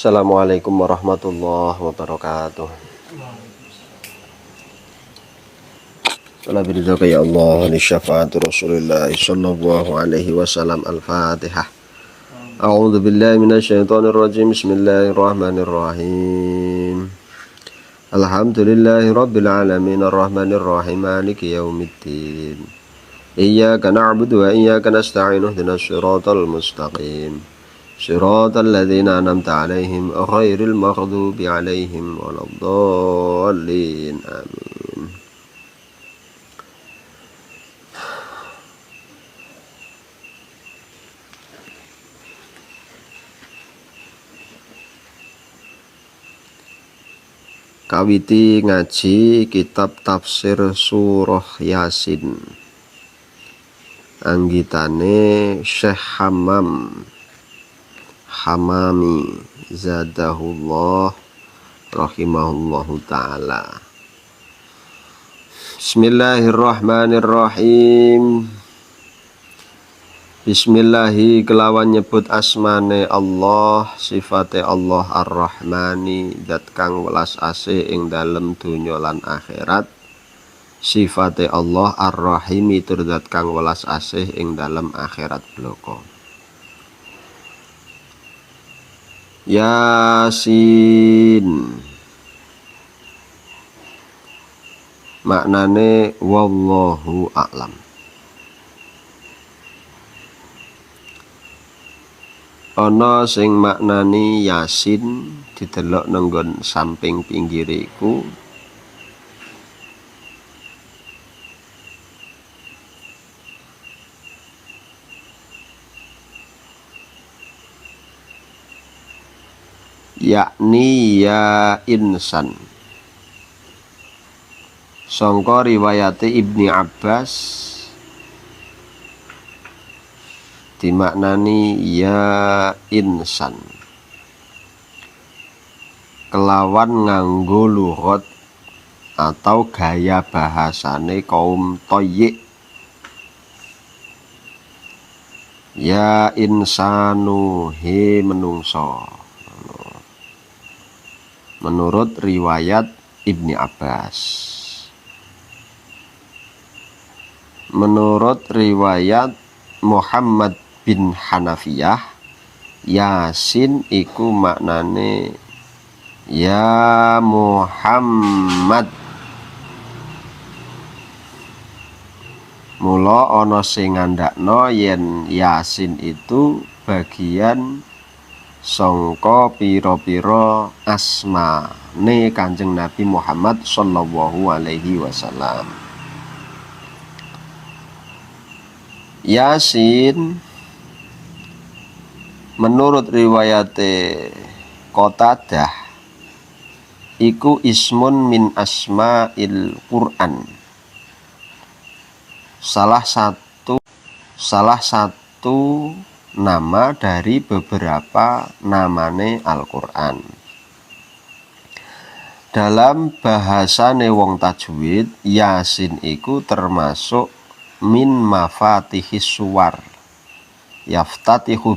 Assalamualaikum warahmatullahi wabarakatuh. Alhamdulillah ya Allah li syafaati Rasulillah sallallahu alaihi wasallam. Al-Fatihah. A'udzu billahi minasyaitonir rajim. Bismillahirrahmanirrahim. Alhamdulillahi rabbil alamin arrahmanir rahim maliki yaumiddin. Iyyaka na'budu wa iyyaka nasta'in ihdinas siratal mustaqim. Shiratal ladzina an'amta 'alaihim ghairil maghdubi 'alaihim waladdallin. Amin. Kawiti ngaji kitab tafsir surah Yasin. Anggitane Syekh Hamami zadahullah rahimahullahu ta'ala. Bismillahirrahmanirrahim. Bismillahi kelawan nyebut asmane Allah, sifate Allah Ar-Rahmani, zat kang welas asih ing dalem donya lan akhirat. Sifate Allah Ar-Rahimi, tur zat kang welas asih ing dalem akhirat bloko. Yasin maknane wallahu a'lam. Ana sing maknani Yasin didelok nenggon samping pinggire iku yakni ya insan. Sangka riwayate Ibni Abbas dimaknani ya insan kelawan nganggo lughat atau gaya bahasane kaum Toyik. Ya insanu, he menungso, menurut riwayat Ibni Abbas. Menurut riwayat Muhammad bin Hanafiyah, Yasin iku maknane ya Muhammad. Mula ana sing ngandakno yen Yasin itu bagian sangka pira-pira asmane Kanjeng Nabi Muhammad sallallahu alaihi wasallam. Yasin menurut riwayate Qatadah iku ismun min asma'il Qur'an. Salah satu nama dari beberapa namane Al-Qur'an. Dalam bahasane wong tajwid, Yasin iku termasuk min mafatihis suwar. Yaftatihu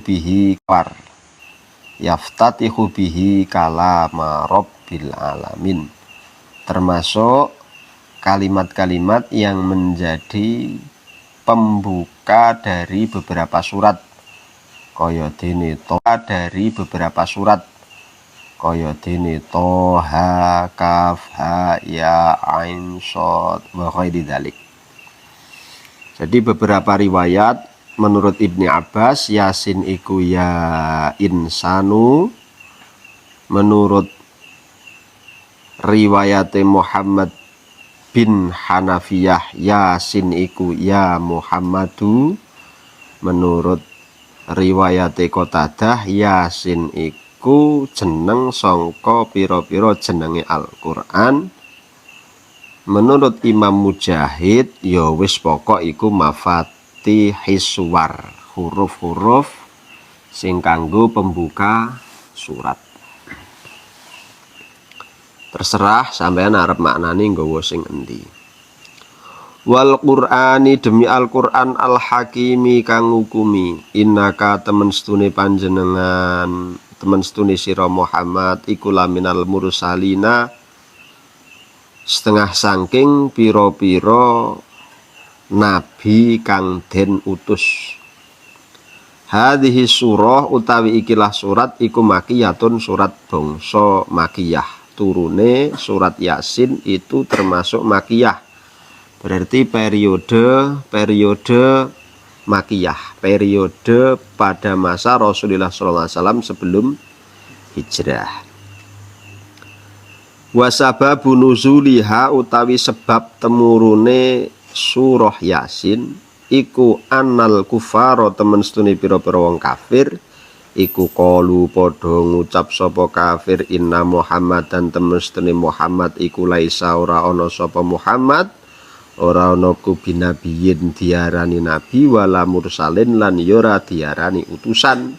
bihi kalama rabbil alamin. Termasuk kalimat-kalimat yang menjadi pembuka dari beberapa surat. Kaya dene Toha, Kaf, Ha, Ya, Ain, Shad, wa ghairi dzalik. Jadi beberapa riwayat menurut Ibni Abbas Yasin iku ya insanu. Menurut riwayate Muhammad bin Hanafiyah Yasin iku ya Muhammadu. Menurut riwayate Qatadah Yasin iku jeneng sangka pira-pira jenenge Al-Qur'an. Menurut Imam Mujahid ya wis pokok iku mafatihis suwar, huruf-huruf sing kanggo pembuka surat. Terserah sampean arep maknani nggawa sing endi. Wal Qur'ani, demi Al-Qur'an, al-Hakimi kang ngukumi. Innaka temen stune panjenengan temen setune sira Muhammad iku laminal mursalina setengah saking pira-pira nabi kang den utus. Hadhihi surah utawi ikilah surat iku makiyatun, surat bangsa makiyah. Turune surat Yasin itu termasuk makiyah. Berarti periode makiyah, periode pada masa Rasulullah SAW sebelum hijrah. Wasababu nuzuliha utawi sebab temurune surah Yasin iku annal kufaro temen setune pira-pira wong kafir iku qalu padha ngucap sapa kafir inna Muhammadan temen setune Muhammad iku laisa ora ana sapa Muhammad ora ana kubinabiyin diarani nabi wala mursalin lan yora diarani utusan.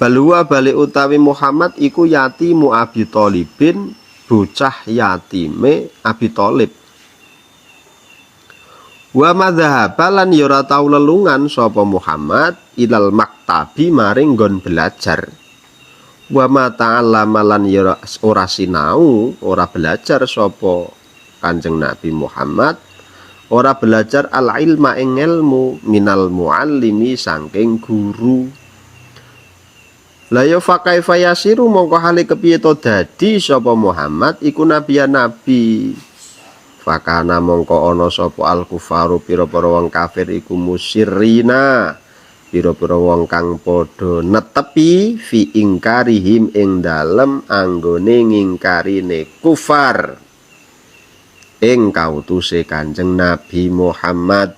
Balua balik utawi Muhammad iku yatimu Abi Thalibin, bocah yatime Abi Thalib. Wa madzhaba lan yora tau lelungan sapa Muhammad ilal maktabi maring nggon belajar. Wa ma ta'allama lan yora ora sinau, ora belajar sapa Kanjeng Nabi Muhammad, ora belajar al ilma ing ilmu minal muallimi saking guru. La ya fa kaifa yasiru mongko hale kepiye to dadi sapa Muhammad iku nabiyan nabi. Fakana mongko ana sapa al kufaru pira-pira wong kafir iku musirrina, pira-pira wong kang padha netepi fi ingkarihim ing dalem anggone ngingkarine kufar ing kautuse Kanjeng Nabi Muhammad.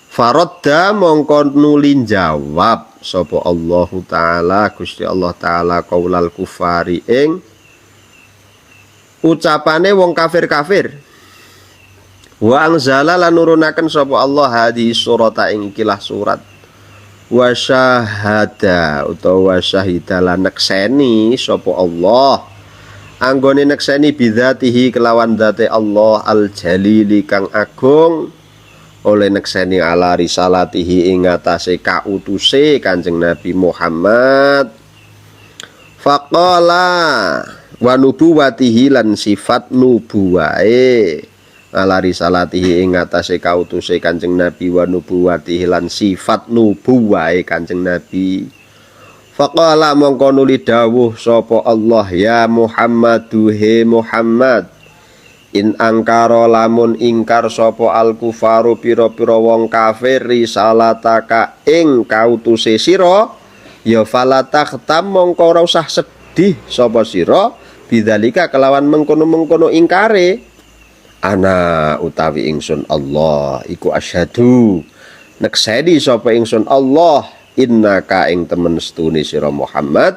Faradda mongko nuli jawab sapa Allah taala Gusti Allah taala qaulal kufari ing ucapane wong kafir-kafir. Wa anzala lan nurunaken sapa Allah hadhihi surata ing ikilah surat. Wa syahada utawa syahida lan nekseni sapa Allah anggone nekseni bidzatihi kelawan dzate Allah al jalili kang agung oleh nekseni ala risalatihi ing atase kautuse Kanjeng Nabi Muhammad. Faqala wa nubuwatihi lan sifat nubuwae ala risalatihi ing atase kautuse Kanjeng Nabi wa nubuwatihi lan sifat nubuwae Kanjeng Nabi. Faqala mongko nuli dawuh sapa Allah ya Muhammadu he Muhammad in angkara lamun ingkar sapa al kufaru pira-pira wong kafir risalataka ing kautuse sira ya falatakhtam mongko ora usah sedih sapa sira bidzalika kelawan mengkono-mengkono ingkare. Ana utawi ingsun Allah iku asyhadu nekseni sapa ingsun Allah innaka ing temen setune sira Muhammad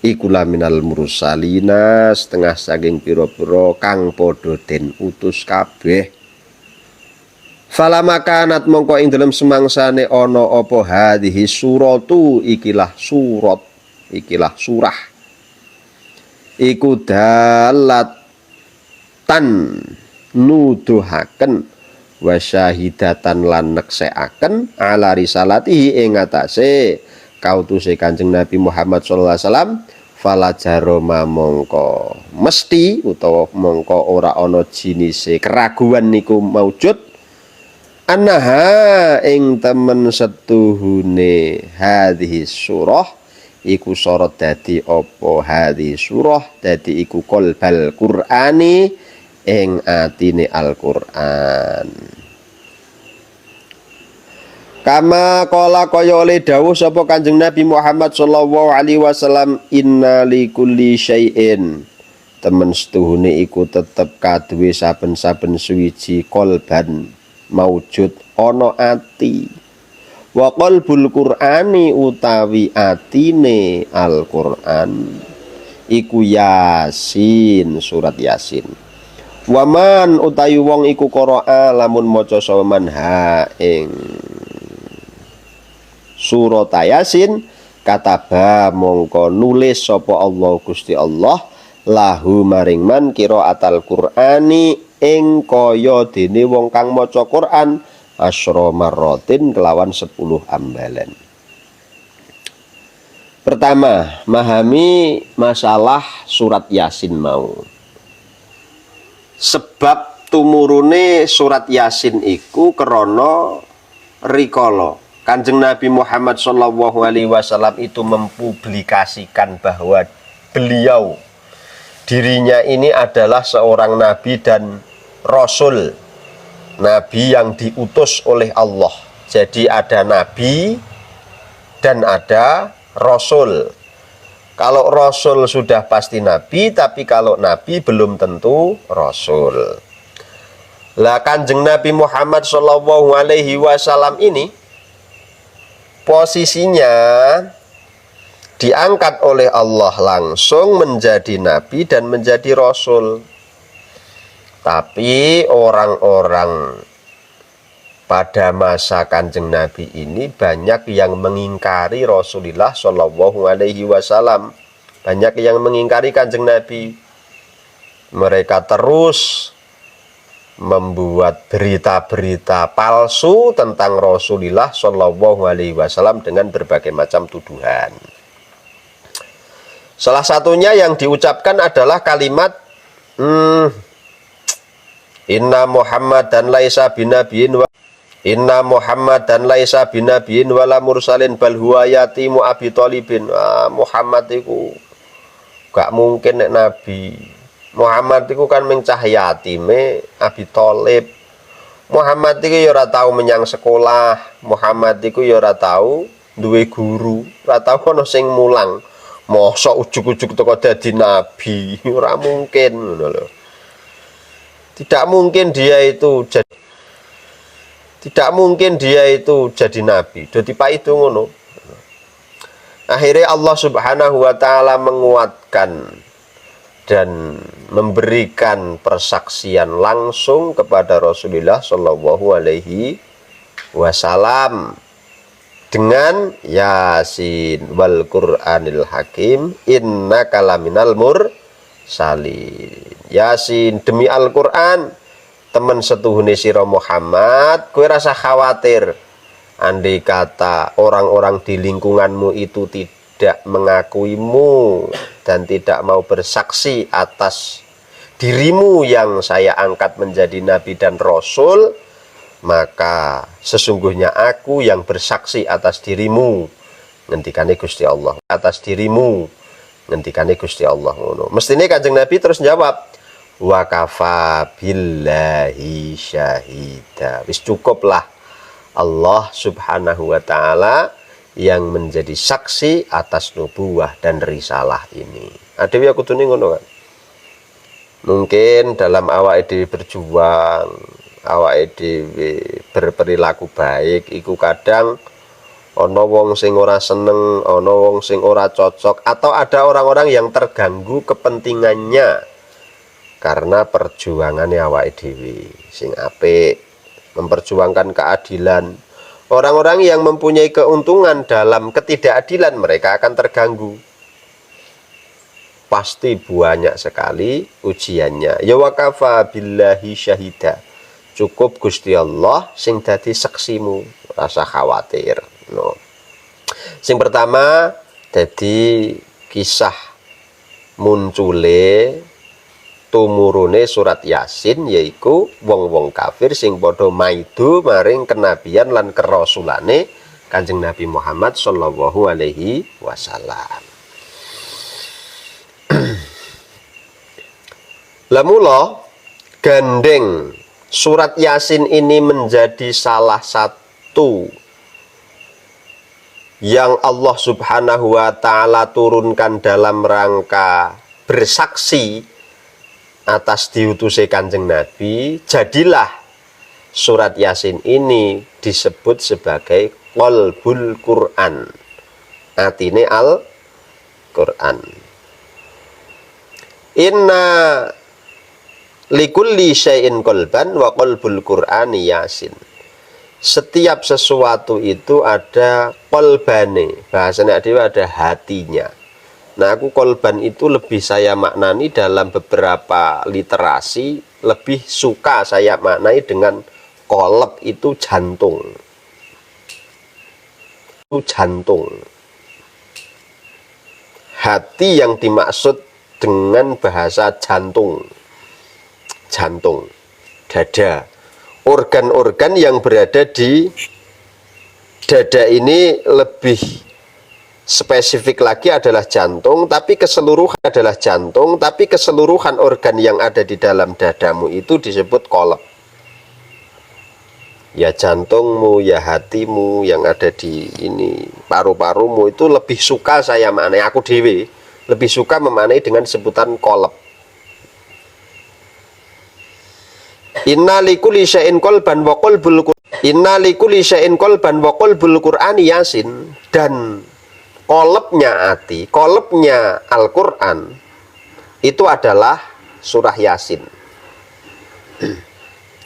iku laminal mursalina setengah saking pira-pira kang padha den utus kabeh. Fala makanat mongko ing dalem semangsane ana apa hadhihi suratu ikilah surat ikilah surah iku dalatan nuduhaken wa syahidatan lan nekseaken ala risalatihi ing atase kautuse Kanjeng Nabi Muhammad sallallahu alaihi wasallam. Fala jaroma mongko mesti utawa mongko ora ana jinise keraguan niku maujud annaha ing temen setuhune hadhihi surah iku sorot dadi apa hadhihi surah dadi iku qalbal Qur'ani ing atine Al-Qur'an. Kama qala kaya oleh dawuh sapa Kanjeng Nabi Muhammad sallallahu alaihi wasallam inna likulli syai'in temen setuhune iku tetep kaduwe saben-saben suwiji qalban maujud ana ati. Wa qalbul Qur'ani utawi atine Al-Qur'an iku Yasin, surat Yasin. Waman utawi wong iku qira'a lamun maca saman ha ing surat Yasin kataba mongko nulis sapa Allah Gusti Allah lahu maring man qiraatal Qur'ani ing kaya dene wong kang maca Qur'an asyra marratin kelawan 10 ambalan. Pertama, memahami masalah surat Yasin mau. Sebab tumurune surat Yasin iku krana rikala Kanjeng Nabi Muhammad SAW itu mempublikasikan bahwa beliau dirinya ini adalah seorang nabi dan rasul, nabi yang diutus oleh Allah. Jadi ada nabi dan ada rasul. Kalau rasul sudah pasti nabi, tapi kalau nabi belum tentu rasul. Lah Kanjeng Nabi Muhammad SAW ini posisinya diangkat oleh Allah langsung menjadi nabi dan menjadi rasul. Tapi orang-orang pada masa Kanjeng Nabi ini banyak yang mengingkari Rasulullah SAW. Banyak yang mengingkari Kanjeng Nabi. Mereka terus membuat berita-berita palsu tentang Rasulullah SAW dengan berbagai macam tuduhan. Salah satunya yang diucapkan adalah kalimat Inna Muhammadan laisa binabiyin wa Inna Muhammadan laisa binabiyin wala mursalin bal huwa yatimu Abi Thalibin. Muhammad iku gak mungkin nek nabi. Muhammad iku kan mencah yatime Abi Thalib. Muhammad iku ya ora tau menyang sekolah. Muhammad iku ya ora tau duwe guru, ora tau ana sing mulang. Mosok ujug-ujug teko dadi nabi, ora mungkin ngono lho. Tidak mungkin dia itu jadi nabi. Dadi Pak itu ngono. Akhirnya Allah Subhanahu wa taala menguatkan dan memberikan persaksian langsung kepada Rasulullah Shallallahu alaihi wasallam dengan Yasin wal Qur'anil Hakim innaka laminal mursalin. Yasin demi Al-Qur'an, temen setuhune sira Muhammad, kowe rasa khawatir andai kata orang-orang di lingkunganmu itu tidak mengakuimu dan tidak mau bersaksi atas dirimu yang saya angkat menjadi nabi dan rasul, maka sesungguhnya aku yang bersaksi atas dirimu, ngendikane Gusti Allah, atas dirimu, ngendikane Gusti Allah ngono. Mestine Kanjeng Nabi terus jawab, wa kafa billahi syahida. Wis cukuplah Allah Subhanahu wa taala yang menjadi saksi atas nubuwah dan risalah ini. Adewe aku kudune ngono kan. Mungkin dalam awake dhewe berjuang, awake dhewe berperilaku baik iku kadang ana wong sing ora seneng, ana wong sing ora cocok, atau ada orang-orang yang terganggu kepentingannya karena perjuangannya awake dhewe sing apik, memperjuangkan keadilan. Orang-orang yang mempunyai keuntungan dalam ketidakadilan mereka akan terganggu. Pasti banyak sekali ujiannya. Ya wa kafa billahi syahida. Cukup Gusti Allah sing dadi saksimu, rasa khawatir. No. Sing pertama dadi kisah muncule tumurune surat Yasin, yaiku wong-wong kafir sing padha maido maring kenabian lan kerasulane Kanjeng Nabi Muhammad sallallahu alaihi wasallam. Lamula gandeng surat Yasin ini menjadi salah satu yang Allah Subhanahu wa taala turunkan dalam rangka bersaksi atas diutusnya Kanjeng Nabi. Jadilah surat Yasin ini disebut sebagai qalbul Quran, atine Al-Quran. Inna likulli syai'in qalban wa qalbul Qur'ani Yasin. Setiap sesuatu itu ada qalbane, bahasanya ada hatinya. Nah, aku kolban itu lebih saya maknani dalam beberapa literasi, lebih suka saya maknai dengan kolab itu jantung. Itu jantung. Hati yang dimaksud dengan bahasa jantung, dada. Organ-organ yang berada di dada ini lebih spesifik lagi adalah jantung, tapi keseluruhan adalah jantung, tapi keseluruhan organ yang ada di dalam dadamu itu disebut qalb. Ya jantungmu, ya hatimu yang ada di ini, paru-parumu itu lebih suka saya maknai, aku dewe lebih suka memaknai dengan sebutan qalb. Inna likulli syai'in qalban wa qalbul Qur'ani Yasin, dan qalbnya ati, qalbnya Al-Qur'an itu adalah surah Yasin.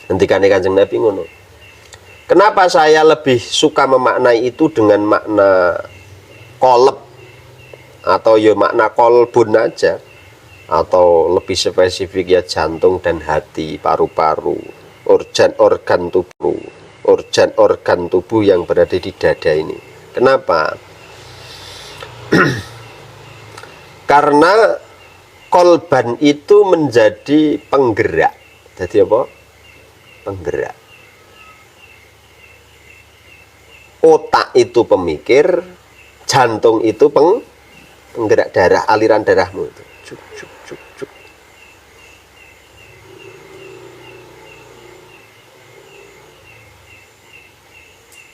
Hentikan Kanjeng Nabi ngono. Kenapa saya lebih suka memaknai itu dengan makna qalb atau ya makna qalbun aja, atau lebih spesifik ya jantung dan hati, paru-paru, organ-organ tubuh yang berada di dada ini. Kenapa? Karena kolban itu menjadi penggerak. Jadi apa? Penggerak. Otak itu pemikir, jantung itu penggerak darah, aliran darahmu itu. Cuk, cuk, cuk, cuk.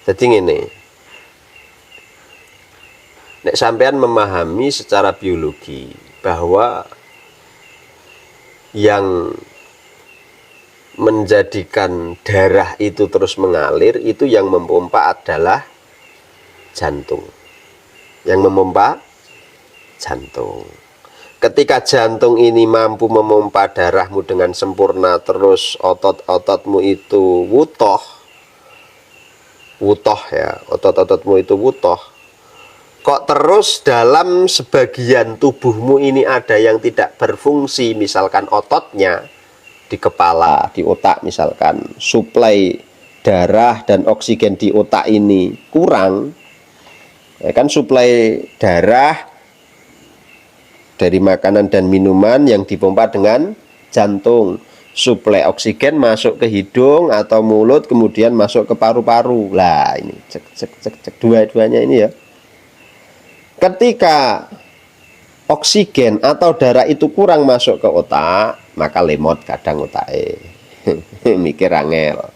Jadi ini, nek sampean memahami secara biologi bahwa yang menjadikan darah itu terus mengalir, itu yang memompa adalah jantung. Yang memompa jantung. Ketika jantung ini mampu memompa darahmu dengan sempurna, terus otot-ototmu itu wutoh ya, otot-ototmu itu wutoh, kok terus dalam sebagian tubuhmu ini ada yang tidak berfungsi, misalkan ototnya di kepala, di otak misalkan, suplai darah dan oksigen di otak ini kurang, ya kan, suplai darah dari makanan dan minuman yang dipompa dengan jantung, suplai oksigen masuk ke hidung atau mulut, kemudian masuk ke paru-paru. Lah ini cek dua-duanya ini ya. Ketika oksigen atau darah itu kurang masuk ke otak, maka lemot kadang otaknya mikir angel.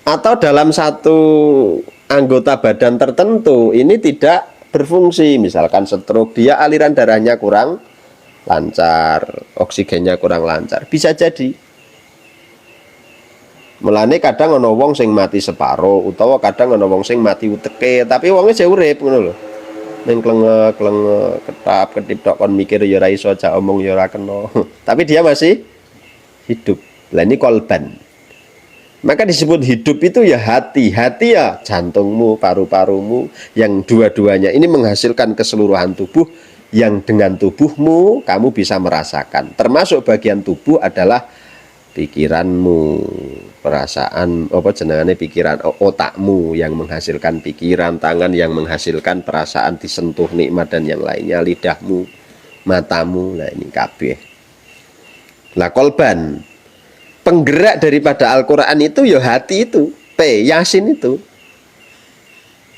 Atau dalam satu anggota badan tertentu ini tidak berfungsi, misalkan stroke, dia aliran darahnya kurang lancar, oksigennya kurang lancar, bisa jadi. Mulane kadang ana wong sing mati separo, utawa kadang ana wong sing mati uteke, tapi wonge jek urip ngono lho. Ning klengek ketip tok kon mikir ya ora iso, jak omong ya ora kena. Tapi dia masih hidup. Lah ini kolban. Maka disebut hidup itu ya hati ya jantungmu, paru-parumu, yang dua-duanya ini menghasilkan keseluruhan tubuh, yang dengan tubuhmu kamu bisa merasakan. Termasuk bagian tubuh adalah pikiranmu, perasaan, apa jenengane, pikiran, otakmu yang menghasilkan pikiran, tangan yang menghasilkan perasaan disentuh nikmat dan yang lainnya, lidahmu, matamu. Nah ini kabeh. Lah kolban, penggerak daripada Al-Quran itu ya hati itu, Yasin itu.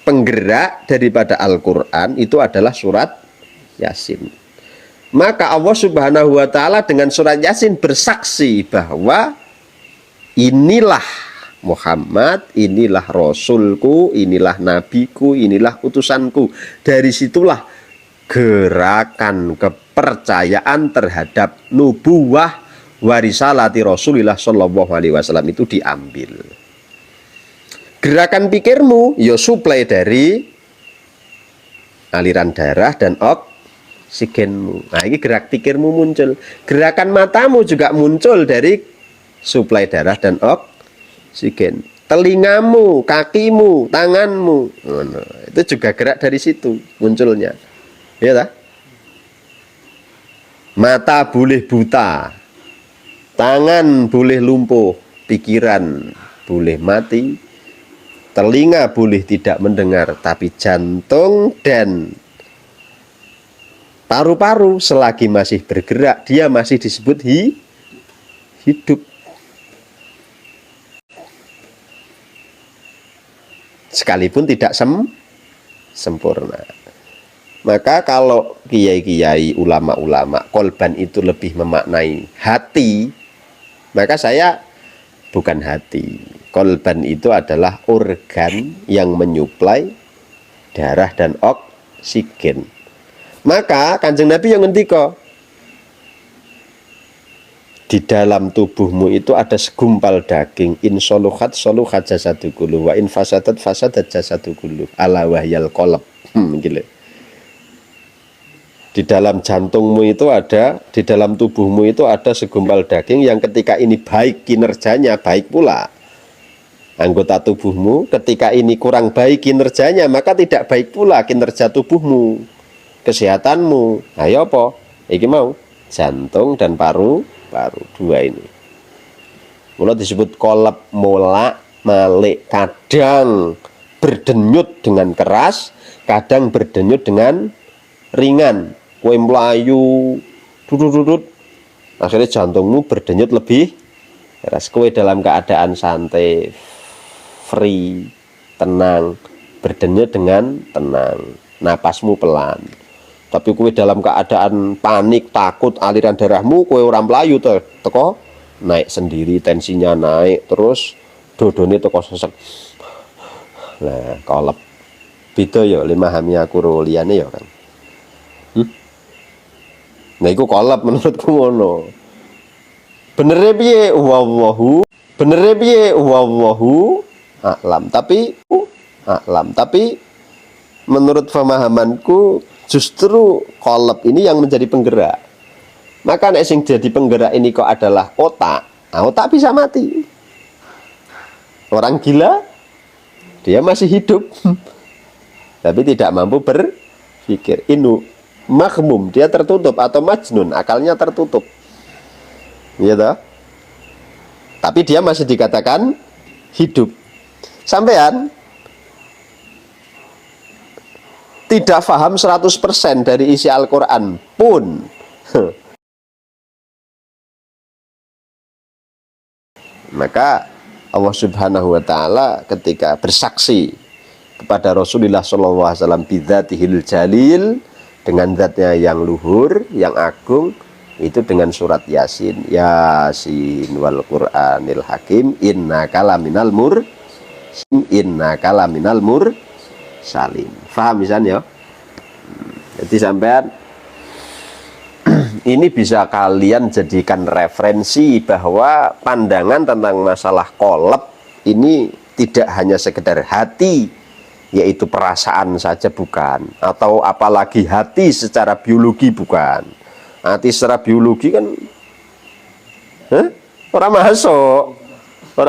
Penggerak daripada Al-Quran itu adalah surat Yasin. Maka Allah Subhanahu wa Ta'ala dengan surat Yasin bersaksi bahwa inilah Muhammad, inilah Rasulku, inilah Nabiku, inilah utusanku. Dari situlah gerakan kepercayaan terhadap nubuwah warisalati Rasulullah Shallallahu Alaihi Wasallam itu diambil. Gerakan pikirmu ya suplai dari aliran darah dan oksigenmu. Nah ini gerak pikirmu muncul. Gerakan matamu juga muncul dari suplai darah dan oksigen. Telingamu, kakimu, tanganmu, itu juga gerak dari situ munculnya. Ya tak? Mata boleh buta, tangan boleh lumpuh, pikiran boleh mati, telinga boleh tidak mendengar, tapi jantung dan paru-paru selagi masih bergerak, dia masih disebut hidup. Sekalipun tidak sempurna. Maka kalau kiai-kiai, ulama-ulama, kolban itu lebih memaknai hati, maka saya bukan hati. Kolban itu adalah organ yang menyuplai darah dan oksigen. Maka Kanjeng Nabi yang ngendika, di dalam tubuhmu itu ada segumpal daging, in soluhat soluhat jasadu kullu, wa in fasadat fasadat jasadu kullu, ala wahyal qalb. Gila. Di dalam jantungmu itu ada, di dalam tubuhmu itu ada segumpal daging yang ketika ini baik kinerjanya, baik pula anggota tubuhmu. Ketika ini kurang baik kinerjanya, maka tidak baik pula kinerja tubuhmu, kesehatanmu. Ayo apa? Iki mau jantung dan paru-paru, dua ini. Mulai disebut kolab mola malik, kadang berdenyut dengan keras, kadang berdenyut dengan ringan. Kue melayu dudut, akhirnya jantungmu berdenyut lebih keras. Kue dalam keadaan santai, free, tenang, berdenyut dengan tenang, napasmu pelan. Tapi kue dalam keadaan panik, takut, aliran darahmu, kue orang melayu teko naik sendiri, tensinya naik, terus dodone teko sesek. Nah, kolab beda ya, lima hami aku liyane ya kan. Nah, iku kolab menurutku ngono. Bener piye wallahu a'lam. Tapi menurut pemahamanku justru kolab ini yang menjadi penggerak. Maka nek sing jadi penggerak ini kok adalah otak. Nah, otak bisa mati. Orang gila dia masih hidup tapi tidak mampu berpikir. Inu makhmum, dia tertutup, atau majnun, akalnya tertutup, ya toh? Tapi dia masih dikatakan hidup. Sampean tidak paham 100% dari isi Al-Quran pun maka Allah Subhanahu wa Ta'ala ketika bersaksi kepada Rasulullah SAW bidzatihil jalil, dengan zatnya yang luhur, yang agung, itu dengan surat Yasin. Yasin wal Qur'anil Hakim, innaka laminal mursalin. Faham misalnya ya? Jadi sampean ini bisa kalian jadikan referensi bahwa pandangan tentang masalah kolab ini tidak hanya sekedar hati, yaitu perasaan saja, bukan, atau apalagi hati secara biologi, bukan. Hati secara biologi kan orang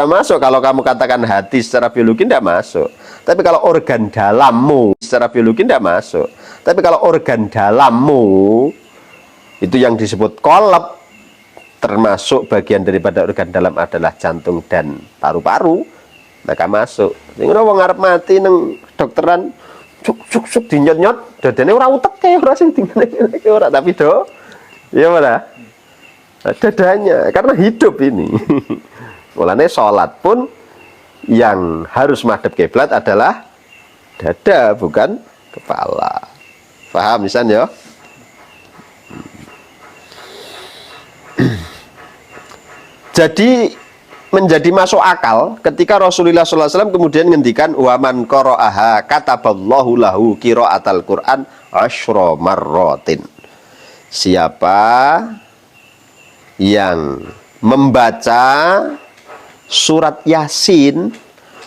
masuk kalau kamu katakan hati secara biologi tidak masuk. Tapi kalau organ dalammu secara biologi tidak masuk. Tapi kalau organ dalammu itu yang disebut kolab, termasuk bagian daripada organ dalam adalah jantung dan paru-paru, maka masuk. Sing ora wong arep mati nang dokteran cuk dinyot-nyot dadane ora utek kae ora sing dingene ora, tapi do ya ora dadanya, karena hidup ini. Mulane salat pun yang harus madhep kiblat adalah dada, bukan kepala. Paham misan ya? Jadi menjadi masuk akal ketika Rasulullah SAW kemudian ngendikan waman qara'aha kataballahu lahu qira'atal Qur'an asyra marratin. Siapa yang membaca surat Yasin,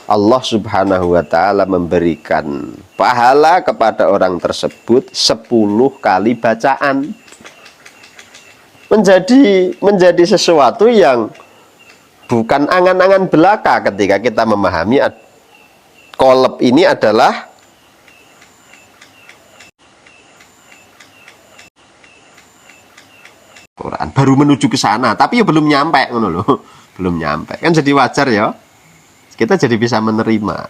Allah Subhanahu wa Ta'ala memberikan pahala kepada orang tersebut 10 kali bacaan. Menjadi sesuatu yang bukan angan-angan belaka ketika kita memahami kolab ini adalah Quran. Baru menuju ke sana, tapi ya belum nyampe, ngono loh. Belum nyampe. Kan jadi wajar ya. Kita jadi bisa menerima.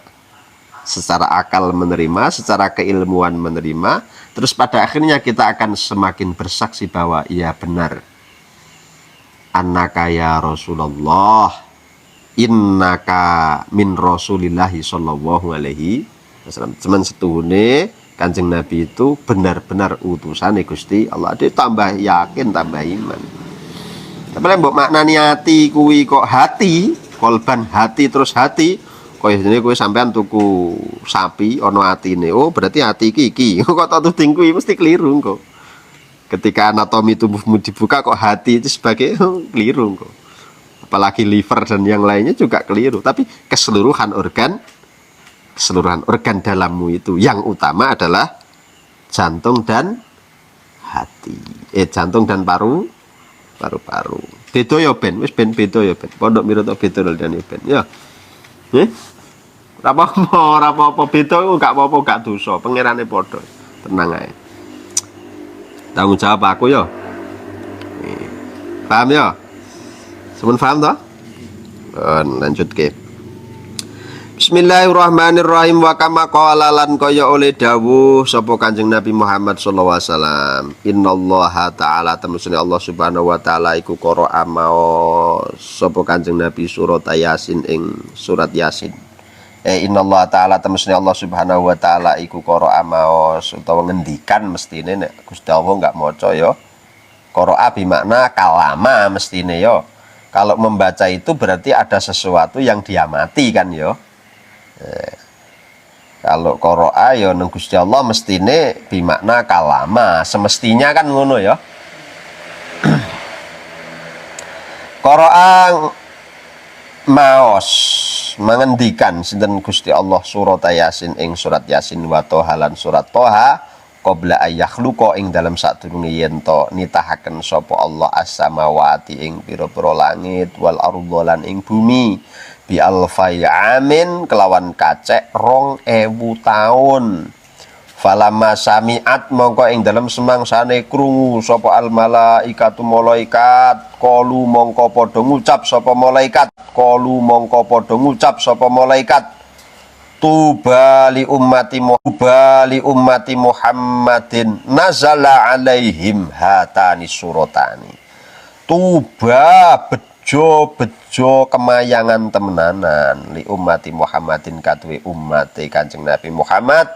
Secara akal menerima, secara keilmuan menerima, Terus pada akhirnya kita akan semakin bersaksi bahwa iya benar, annaka ya Rasulullah, innaka min Rasulillahi sallallahu alaihi wasallam. Cuman setuhune Kanjeng Nabi itu benar-benar utusane Gusti Allah. Dia tambah yakin, tambah iman. Tapi mbok maknani hati kuwi kok hati, kolban hati terus hati. Kok ini kowe sampean tuku sapi ono atine. Oh, berarti hati iki. Kok tak tuding kuwi mesti keliru kok. Ketika anatomi tubuhmu dibuka kok hati itu sebagai keliru kok. Apalagi liver dan yang lainnya juga keliru. Tapi keseluruhan organ dalammu itu yang utama adalah jantung dan hati. Jantung dan paru-paru. Beda ya ben, wis ben beda ya ben. Pondok mira tok beda lho dan ben. Ya. Ora apa-apa beda gak apa-apa gak dosa, pangerane padha. Tenang ae. Tanggung jawab aku ya. Paham ya? Sampun paham toh? Lanjut ke. Bismillahirrahmanirrahim. Wa kama qala lan kaya oleh dawuh sapa Kanjeng Nabi Muhammad sallallahu alaihi wasallam. Innallaha ta'ala temusune Allah Subhanahu wa taala iku qara'a mao sapa Kanjeng Nabi surat Yasin ing surat Yasin. Innallaha ta'ala temusune Allah Subhanahu wa taala iku qara'a mao utawa ngendikan mestine nek Gusti Allah enggak maca ya. Qara'a bermakna kalama mestine ya. Kalau membaca itu berarti ada sesuatu yang diamati kan ya. Kalau qara'a ya nang Gusti Allah mestine bermakna kalama, semestinya kan ngono ya. Qara'a maos mengendikan sinten Gusti Allah surat Yasin ing surat Yasin wa Toha lan surat Toha qabla ayakhluqa ing dalam sadurunge yen to nitahaken sapa Allah as-samawati ing pira-pira langit wal ardh lan ing bumi bi alfai amin kelawan kacek 2000 taun. Falamma sami'at mongko ing dalam semangsane krungu sapa al malaikatu malaikat qalu mongko padha ngucap sapa malaikat tuba li ummati Muhammadin nazala alaihim hatani suratani. Tuba bejo kemayangan temenanan li ummati Muhammadin kadue ummate Kanjeng Nabi Muhammad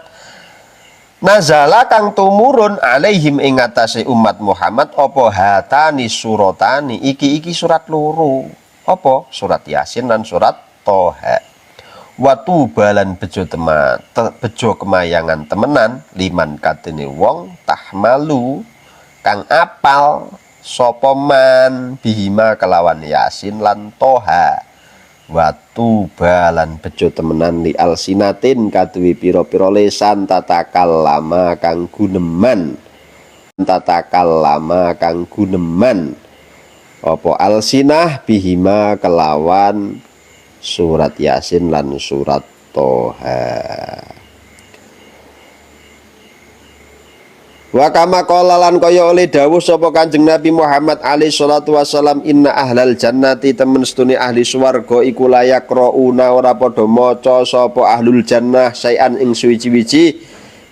nazala kang tumurun alaihim ing atase umat Muhammad apa hatani suratani iki surat loro apa surat Yasin dan surat Toha. Watu balan bejo kemayangan temenan liman katene wong tahmalu kang apal sapa man bihima kelawan Yasin lan Toha. Watu balan bejo temenan li alsinatin kaduwe pira-pira lesan tatakal lama kang guneman apa alsinah bihima kelawan surat Yasin lan surat Toha. Wa kama qala lan kaya oleh dawuh sapa Kanjeng Nabi Muhammad alaihi salatu wasalam inna ahlal jannati temen setune ahli swarga iku layak rauna ora padha maca sapa ahlul jannah sayan ing suwi-wiji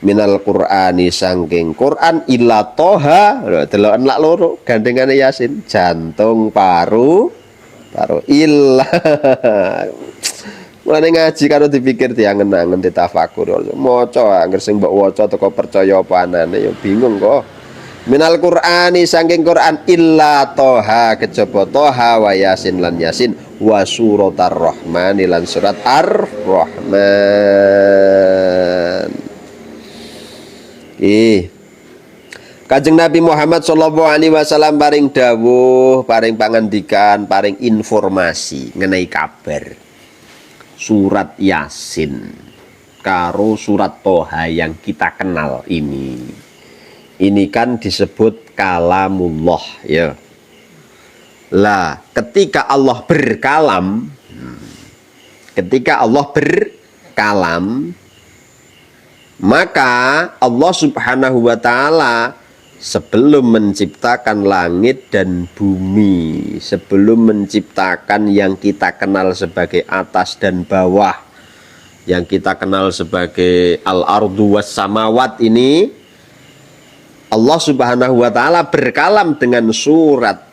minal qur'ani saking Quran illa Toha. Deloken lak loro gandengane Yasin jantung paru illa. Mulane ngaji karo dipikir diangen-angen ditafakur maca angger sing mbok waca teko percaya apa anane ya bingung kok. Minal Qur'ani saking Quran illa Toha kejaba Toha wa Yasin lan Yasin wa suratar Rahman lan surat Ar-Rahman. Kanjeng Nabi Muhammad sallallahu alaihi wasallam paring dawuh, paring pangandikan, paring informasi ngenai kabar surat Yasin karo surat Toha yang kita kenal ini kan disebut kalamullah ya. Lah ketika Allah berkalam maka Allah Subhanahu wa taala sebelum menciptakan langit dan bumi, sebelum menciptakan yang kita kenal sebagai atas dan bawah, yang kita kenal sebagai al-ardu was samawat ini, Allah Subhanahu wa ta'ala berkalam dengan surat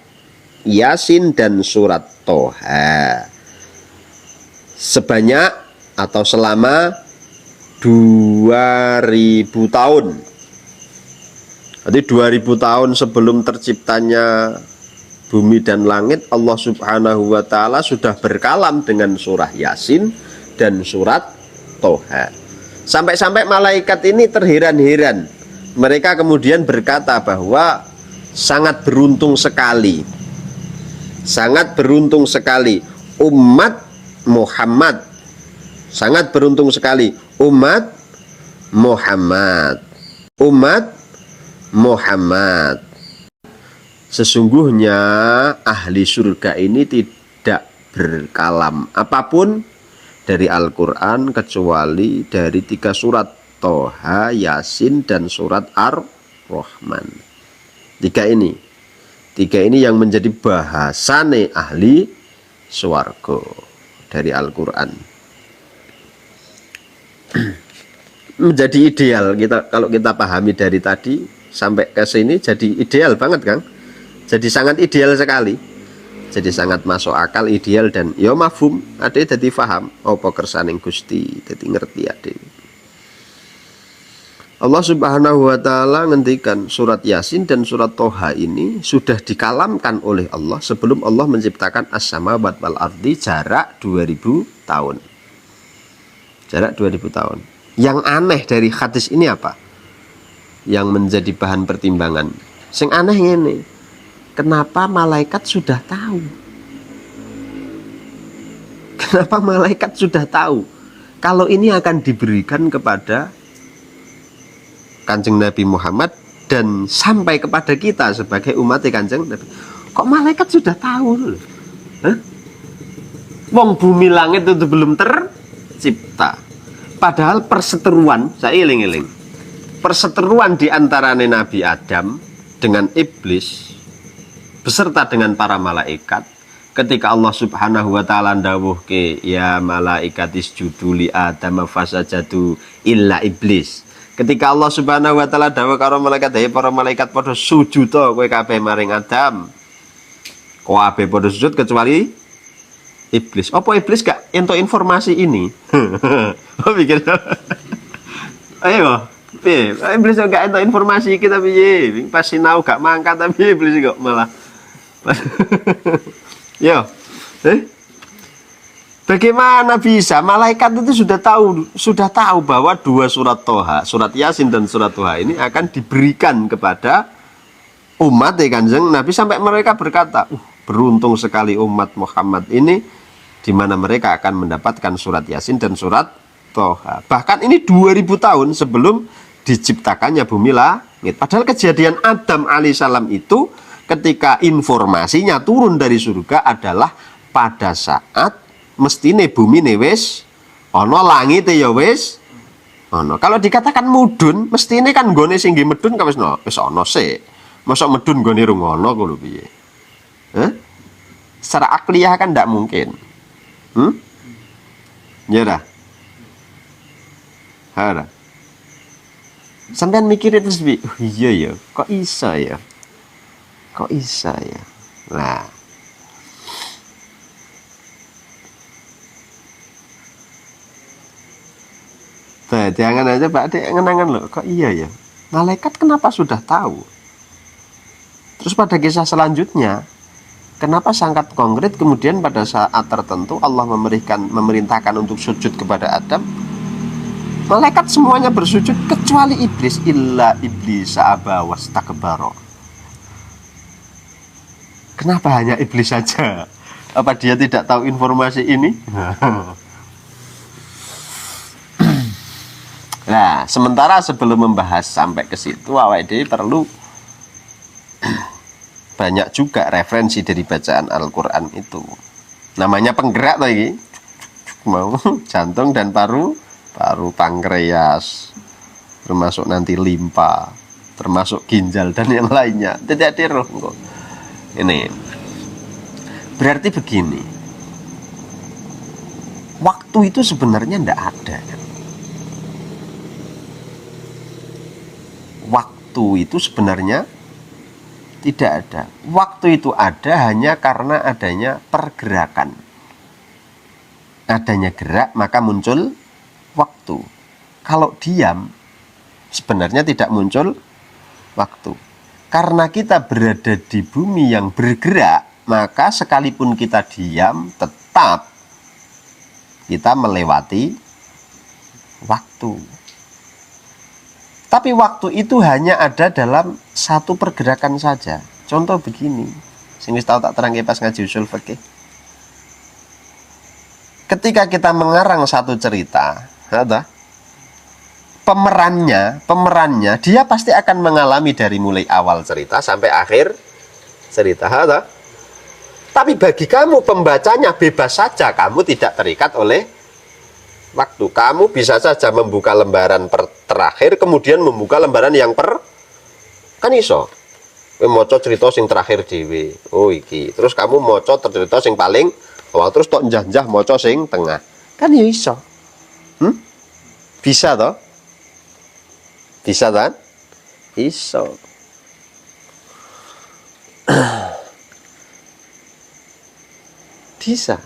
Yasin dan surat Toha sebanyak atau selama 2000 tahun. Jadi 2000 tahun sebelum terciptanya bumi dan langit, Allah Subhanahu wa ta'ala sudah berkalam dengan surah Yasin dan surat Toha. Sampai-sampai malaikat ini terheran-heran. Mereka kemudian berkata bahwa sangat beruntung sekali umat Muhammad, sangat beruntung sekali umat Muhammad. Sesungguhnya ahli surga ini tidak berkalam apapun dari Al-Quran kecuali dari 3 surat, Toha, Yasin, dan surat Ar-Rahman. Tiga ini yang menjadi bahasane ahli swarga dari Al-Quran. Menjadi ideal kalau kita pahami dari tadi sampai ke sini, jadi ideal banget Kang. Jadi sangat ideal sekali. Jadi sangat masuk akal, ideal, dan ya mafhum, ade dadi paham apa kersaning Gusti, dadi ngerti ade. Allah Subhanahu wa ta'ala ngendikan surat Yasin dan surat Toha ini sudah dikalamkan oleh Allah sebelum Allah menciptakan as-samawati wal ardi, jarak 2000 tahun. Jarak 2000 tahun. Yang aneh dari hadis ini apa? Yang menjadi bahan pertimbangan. Sing aneh ini, kenapa malaikat sudah tahu? Kenapa malaikat sudah tahu kalau ini akan diberikan kepada Kanjeng Nabi Muhammad dan sampai kepada kita sebagai umat Kanjeng Nabi? Kok malaikat sudah tahu loh? Wong bumi langit itu belum tercipta. Padahal perseteruan, saya iling-iling, perseteruan di antara Nabi Adam dengan iblis beserta dengan para malaikat, ketika Allah Subhanahu wa ta'ala ndawuhke ya malaikat isjudu li Adam fasajadu illa iblis. Ketika Allah Subhanahu wa ta'ala dawuh karo malaikat, "Hei para malaikat padha sujud to kowe kabeh maring Adam." Kabeh padha sujud kecuali iblis. Apa iblis gak entuk informasi ini? Oh pikir. Ayo, piye? Iblis gak entuk informasi kita piye? Pas sinau gak mangkat tapi iblis kok malah. Yo. Bagaimana bisa? Malaikat itu sudah tahu bahwa 2 surat Toha, surat Yasin dan surat Toha ini akan diberikan kepada umat Kanjeng Nabi, sampai mereka berkata, beruntung sekali umat Muhammad ini, di mana mereka akan mendapatkan surat Yasin dan surat Toha. Bahkan ini 2000 tahun sebelum diciptakannya bumi langit. Padahal kejadian Adam alaihissalam itu ketika informasinya turun dari surga adalah pada saat mestine bumi ne wis ana, langit ya wis ana. Kalau dikatakan mudun, mestine kan nggone sing nggih medun wis ana sik. Masa medun nggone rung ana kok lho piye? Secara akliyah kan ndak mungkin. Ya dah. Hara. Sampeyan mikirin terus bi, iya ya, kok isa ya? Kok isa ya? Nah, jangan aja Pak Dek ngenangan loh, kok iya ya? Malaikat kenapa sudah tahu? Terus pada kisah selanjutnya, kenapa sangat konkret kemudian pada saat tertentu Allah memerintahkan untuk sujud kepada Adam? Malaikat semuanya bersujud kecuali iblis, illa iblis aba wastakbara. Kenapa hanya iblis saja? Apa dia tidak tahu informasi ini? Nah, sementara sebelum membahas sampai ke situ, awake dhewe perlu banyak juga referensi dari bacaan Al-Quran itu. Namanya penggerak tuh ini, mau jantung dan paru pankreas, termasuk nanti limpa, termasuk ginjal dan yang lainnya. Tidak ada roh. Ini berarti begini, waktu itu sebenarnya tidak ada. waktu itu sebenarnya tidak ada. Waktu itu ada hanya karena adanya pergerakan. Adanya gerak maka muncul waktu. Kalau diam sebenarnya tidak muncul waktu. Karena kita berada di bumi yang bergerak, maka sekalipun kita diam tetap kita melewati waktu. Tapi waktu itu hanya ada dalam satu pergerakan saja. Contoh begini, sing wis tau tak terangke pas ngaji usul fikih. Ketika kita mengarang satu cerita, pemerannya dia pasti akan mengalami dari mulai awal cerita sampai akhir cerita. Tapi bagi kamu pembacanya bebas saja, kamu tidak terikat oleh waktu. Kamu bisa saja membuka lembaran terakhir kemudian membuka lembaran yang kan iso. Kowe maca cerita sing terakhir dhewe. Oh iki. Terus kamu maca cerita sing paling awal terus tok njah-njah maca sing tengah. Kan ya iso. Bisa toh? Bisa kan? Iso. Bisa.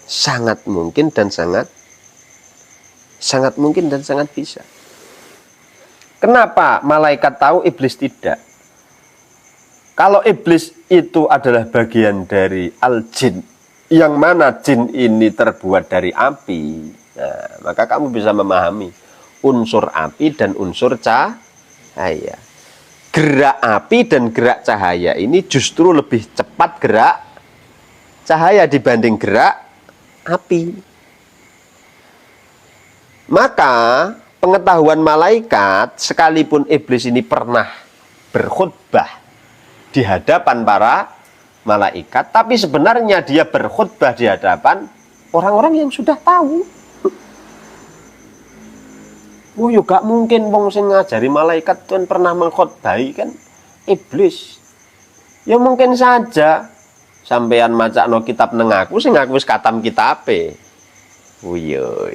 Sangat mungkin dan sangat mungkin dan sangat bisa. Kenapa malaikat tahu, iblis tidak? Kalau iblis itu adalah bagian dari al-jin, yang mana jin ini terbuat dari api, nah, maka kamu bisa memahami unsur api dan unsur cahaya. Gerak api dan gerak cahaya ini justru lebih cepat gerak cahaya dibanding gerak api. Maka pengetahuan malaikat, sekalipun iblis ini pernah berkhutbah di hadapan para malaikat, tapi sebenarnya dia berkhutbah di hadapan orang-orang yang sudah tahu. Oh, yo gak mungkin wong sing ngajari malaikat tuan pernah mengkhutbahi kan iblis. Ya mungkin saja sampean macakno kitab neng aku sing aku wis katam kitabe. Oh yo.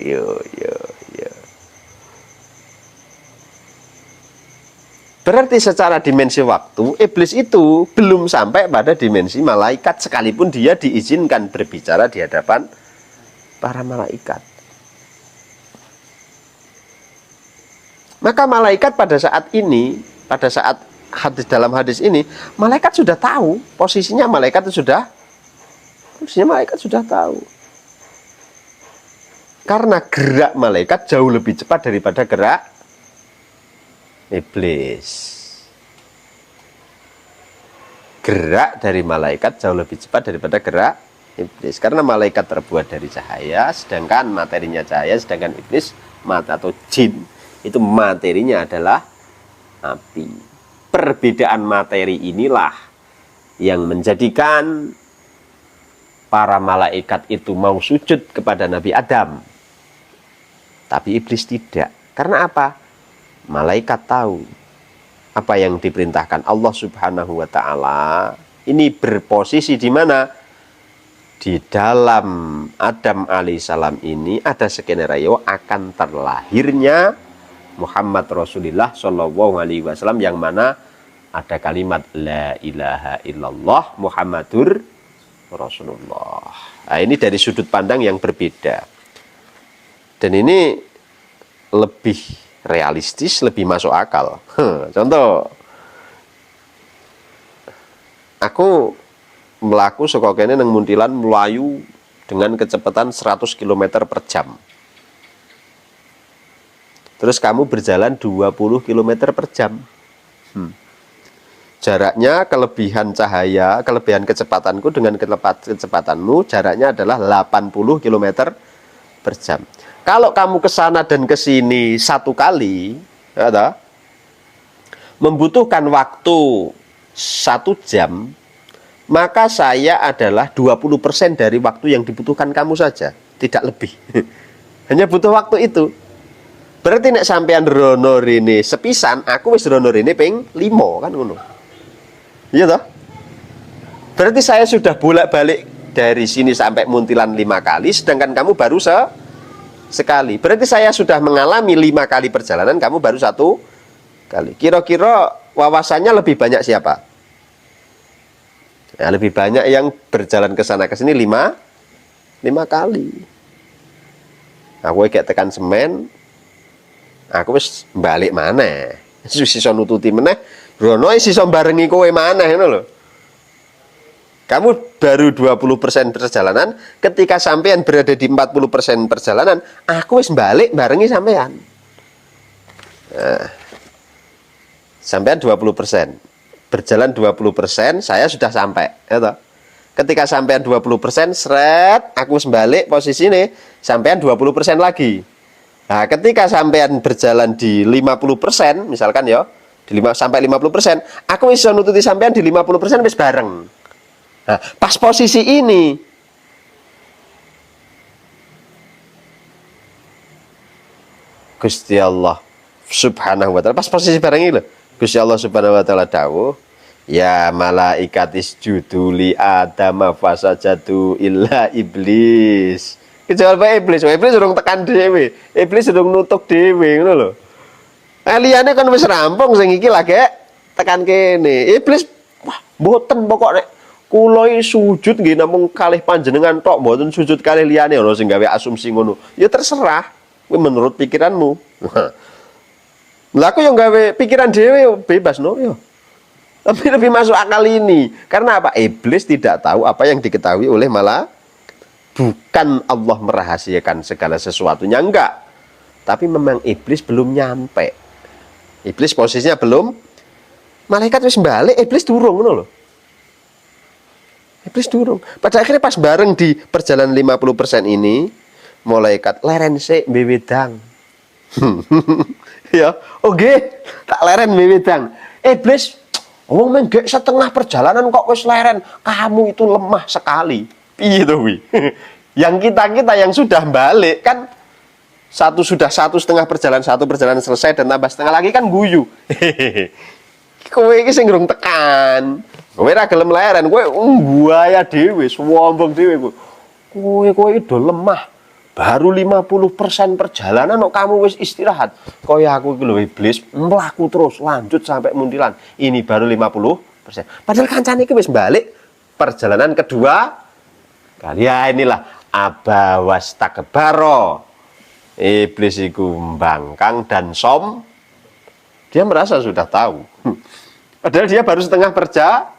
Berarti secara dimensi waktu iblis itu belum sampai pada dimensi malaikat sekalipun dia diizinkan berbicara di hadapan para malaikat. Maka malaikat pada saat ini, pada saat dalam hadis ini, malaikat sudah tahu posisinya, malaikat sudah tahu. Karena gerak malaikat jauh lebih cepat daripada gerak iblis. Gerak dari malaikat jauh lebih cepat daripada gerak iblis. Karena malaikat terbuat dari cahaya, sedangkan materinya cahaya, sedangkan iblis atau jin itu materinya adalah api. Perbedaan materi inilah yang menjadikan para malaikat itu mau sujud kepada Nabi Adam, tapi iblis tidak. Karena apa? Malaikat tahu apa yang diperintahkan Allah Subhanahu wa Ta'ala. Ini berposisi di mana? Di dalam Adam alaihissalam ini ada skenario akan terlahirnya Muhammad Rasulullah Shallallahu Alaihi Wasallam, yang mana ada kalimat La ilaha illallah Muhammadur Rasulullah. Nah, ini dari sudut pandang yang berbeda. Dan ini lebih realistis, lebih masuk akal. Contoh, aku melaku saka kene nang Muntilan melayu dengan kecepatan 100 km per jam. Terus kamu berjalan 20 km per jam. Jaraknya, kelebihan cahaya, kelebihan kecepatanku dengan kecepatanmu, jaraknya adalah 80 km per jam. Kalau kamu ke sana dan ke sini satu kali, membutuhkan waktu 1 jam, maka saya adalah 20% dari waktu yang dibutuhkan kamu saja, tidak lebih. Hanya butuh waktu itu. Berarti nek sampean rono rene sepisan, aku wis rono rene ping 5 kan ngono. Iya toh? Berarti saya sudah bolak-balik dari sini sampai Muntilan 5 kali, sedangkan kamu baru sekali. Berarti saya sudah mengalami 5 kali perjalanan, kamu baru 1 kali. Kira-kira wawasannya lebih banyak siapa? Ya, lebih banyak yang berjalan ke sana ke sini 5 kali. Aku kayak tekan semen, aku wis balik mana? Sisa nututi meneh, Brono sisa barengi kowe maneh ngono lho. Kamu baru 20% perjalanan, ketika sampean berada di 40% perjalanan, aku wis balik barengi sampean. Nah, sampean 20%. Berjalan 20%, saya sudah sampai, ya toh? Ketika sampean 20%, seret, aku wis balik posisi ini, sampean 20% lagi. Nah, ketika sampean berjalan di 50%, misalkan ya, sampai 50%, aku bisa nututi sampean di 50% wis bareng. Nah, pas posisi ini Gusti Allah Subhanahu wa ta'ala, pas posisi bareng ini loh, Gusti Allah Subhanahu wa ta'ala dawuh, ya malaikatis juduli Adam fasajadu illa iblis. Kecuali iblis, iblis urung tekan dhewe, iblis urung nutuk dhewe ngono lho. Liyane kan wis rampung, sing iki lagi tekan kene. Iblis wah mboten pokoknya kula sujud nggih namung kalih panjenengan tok, mboten sujud kalih liyane, ana sing gawe asumsi ngono. Ya terserah, kuwi menurut pikiranmu. Lah aku yang gawe pikiran dhewe bebas no ya. Tapi lebih masuk akal ini. Karena apa? Iblis tidak tahu apa yang diketahui oleh malah bukan Allah merahasiakan segala sesuatunya, enggak. Tapi memang iblis belum nyampe. Iblis posisinya belum. Malaikat wis balik, iblis durung ngono lho. Iblis durung. Pada akhirnya pas bareng di perjalanan 50% ini, malaikat leren sik mbewedang. Ya, oke, tak leren mbewedang. Iblis, wong menggek setengah perjalanan kok wis leren. Kamu itu lemah sekali. Piye to kuwi? Yang kita yang sudah balik kan sudah 1,5 perjalanan, 1 perjalanan selesai dan tambah setengah lagi kan guyu. Kowe iki sing durung tekan. Kowe ra gelem leren, kowe buaya dhewe, sombong dhewe kowe. Kowe do lemah. Baru 50% perjalanan kok kamu wis istirahat. Kaya aku iki lho iblis, mlaku terus lanjut sampai muntilan. Ini baru 50%. Padahal kancane iki wis balik perjalanan kedua kali. Ya inilah aba wastakbaro. Iblis iku mbangkang dan dia merasa sudah tahu. Padahal dia baru setengah perjalanan.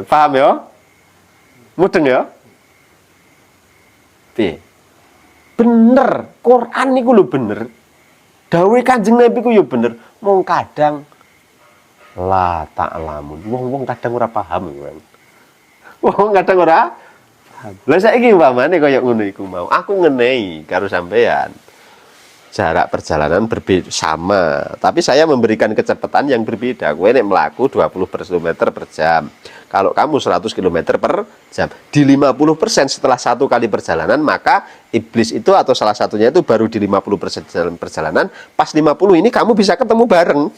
Paham ya? Mudeng ya? Bener, Quran niku lho bener. Dawuhe Kanjeng Nabi ku yo bener. Mung kadang la ta'lamun. Wong-wong kadang ora paham kan. Wong kadang ora paham. Lah saiki umpamane kaya ngono iku mau. Aku ngenehi karo sampean. Jarak perjalanan berbeda sama, tapi saya memberikan kecepatan yang berbeda. Kowe nek mlaku 20 km per jam. Kalau kamu 100 km per jam. Di 50% setelah 1 kali perjalanan, maka iblis itu atau salah satunya itu baru di 50% perjalanan. Pas 50 ini kamu bisa ketemu bareng.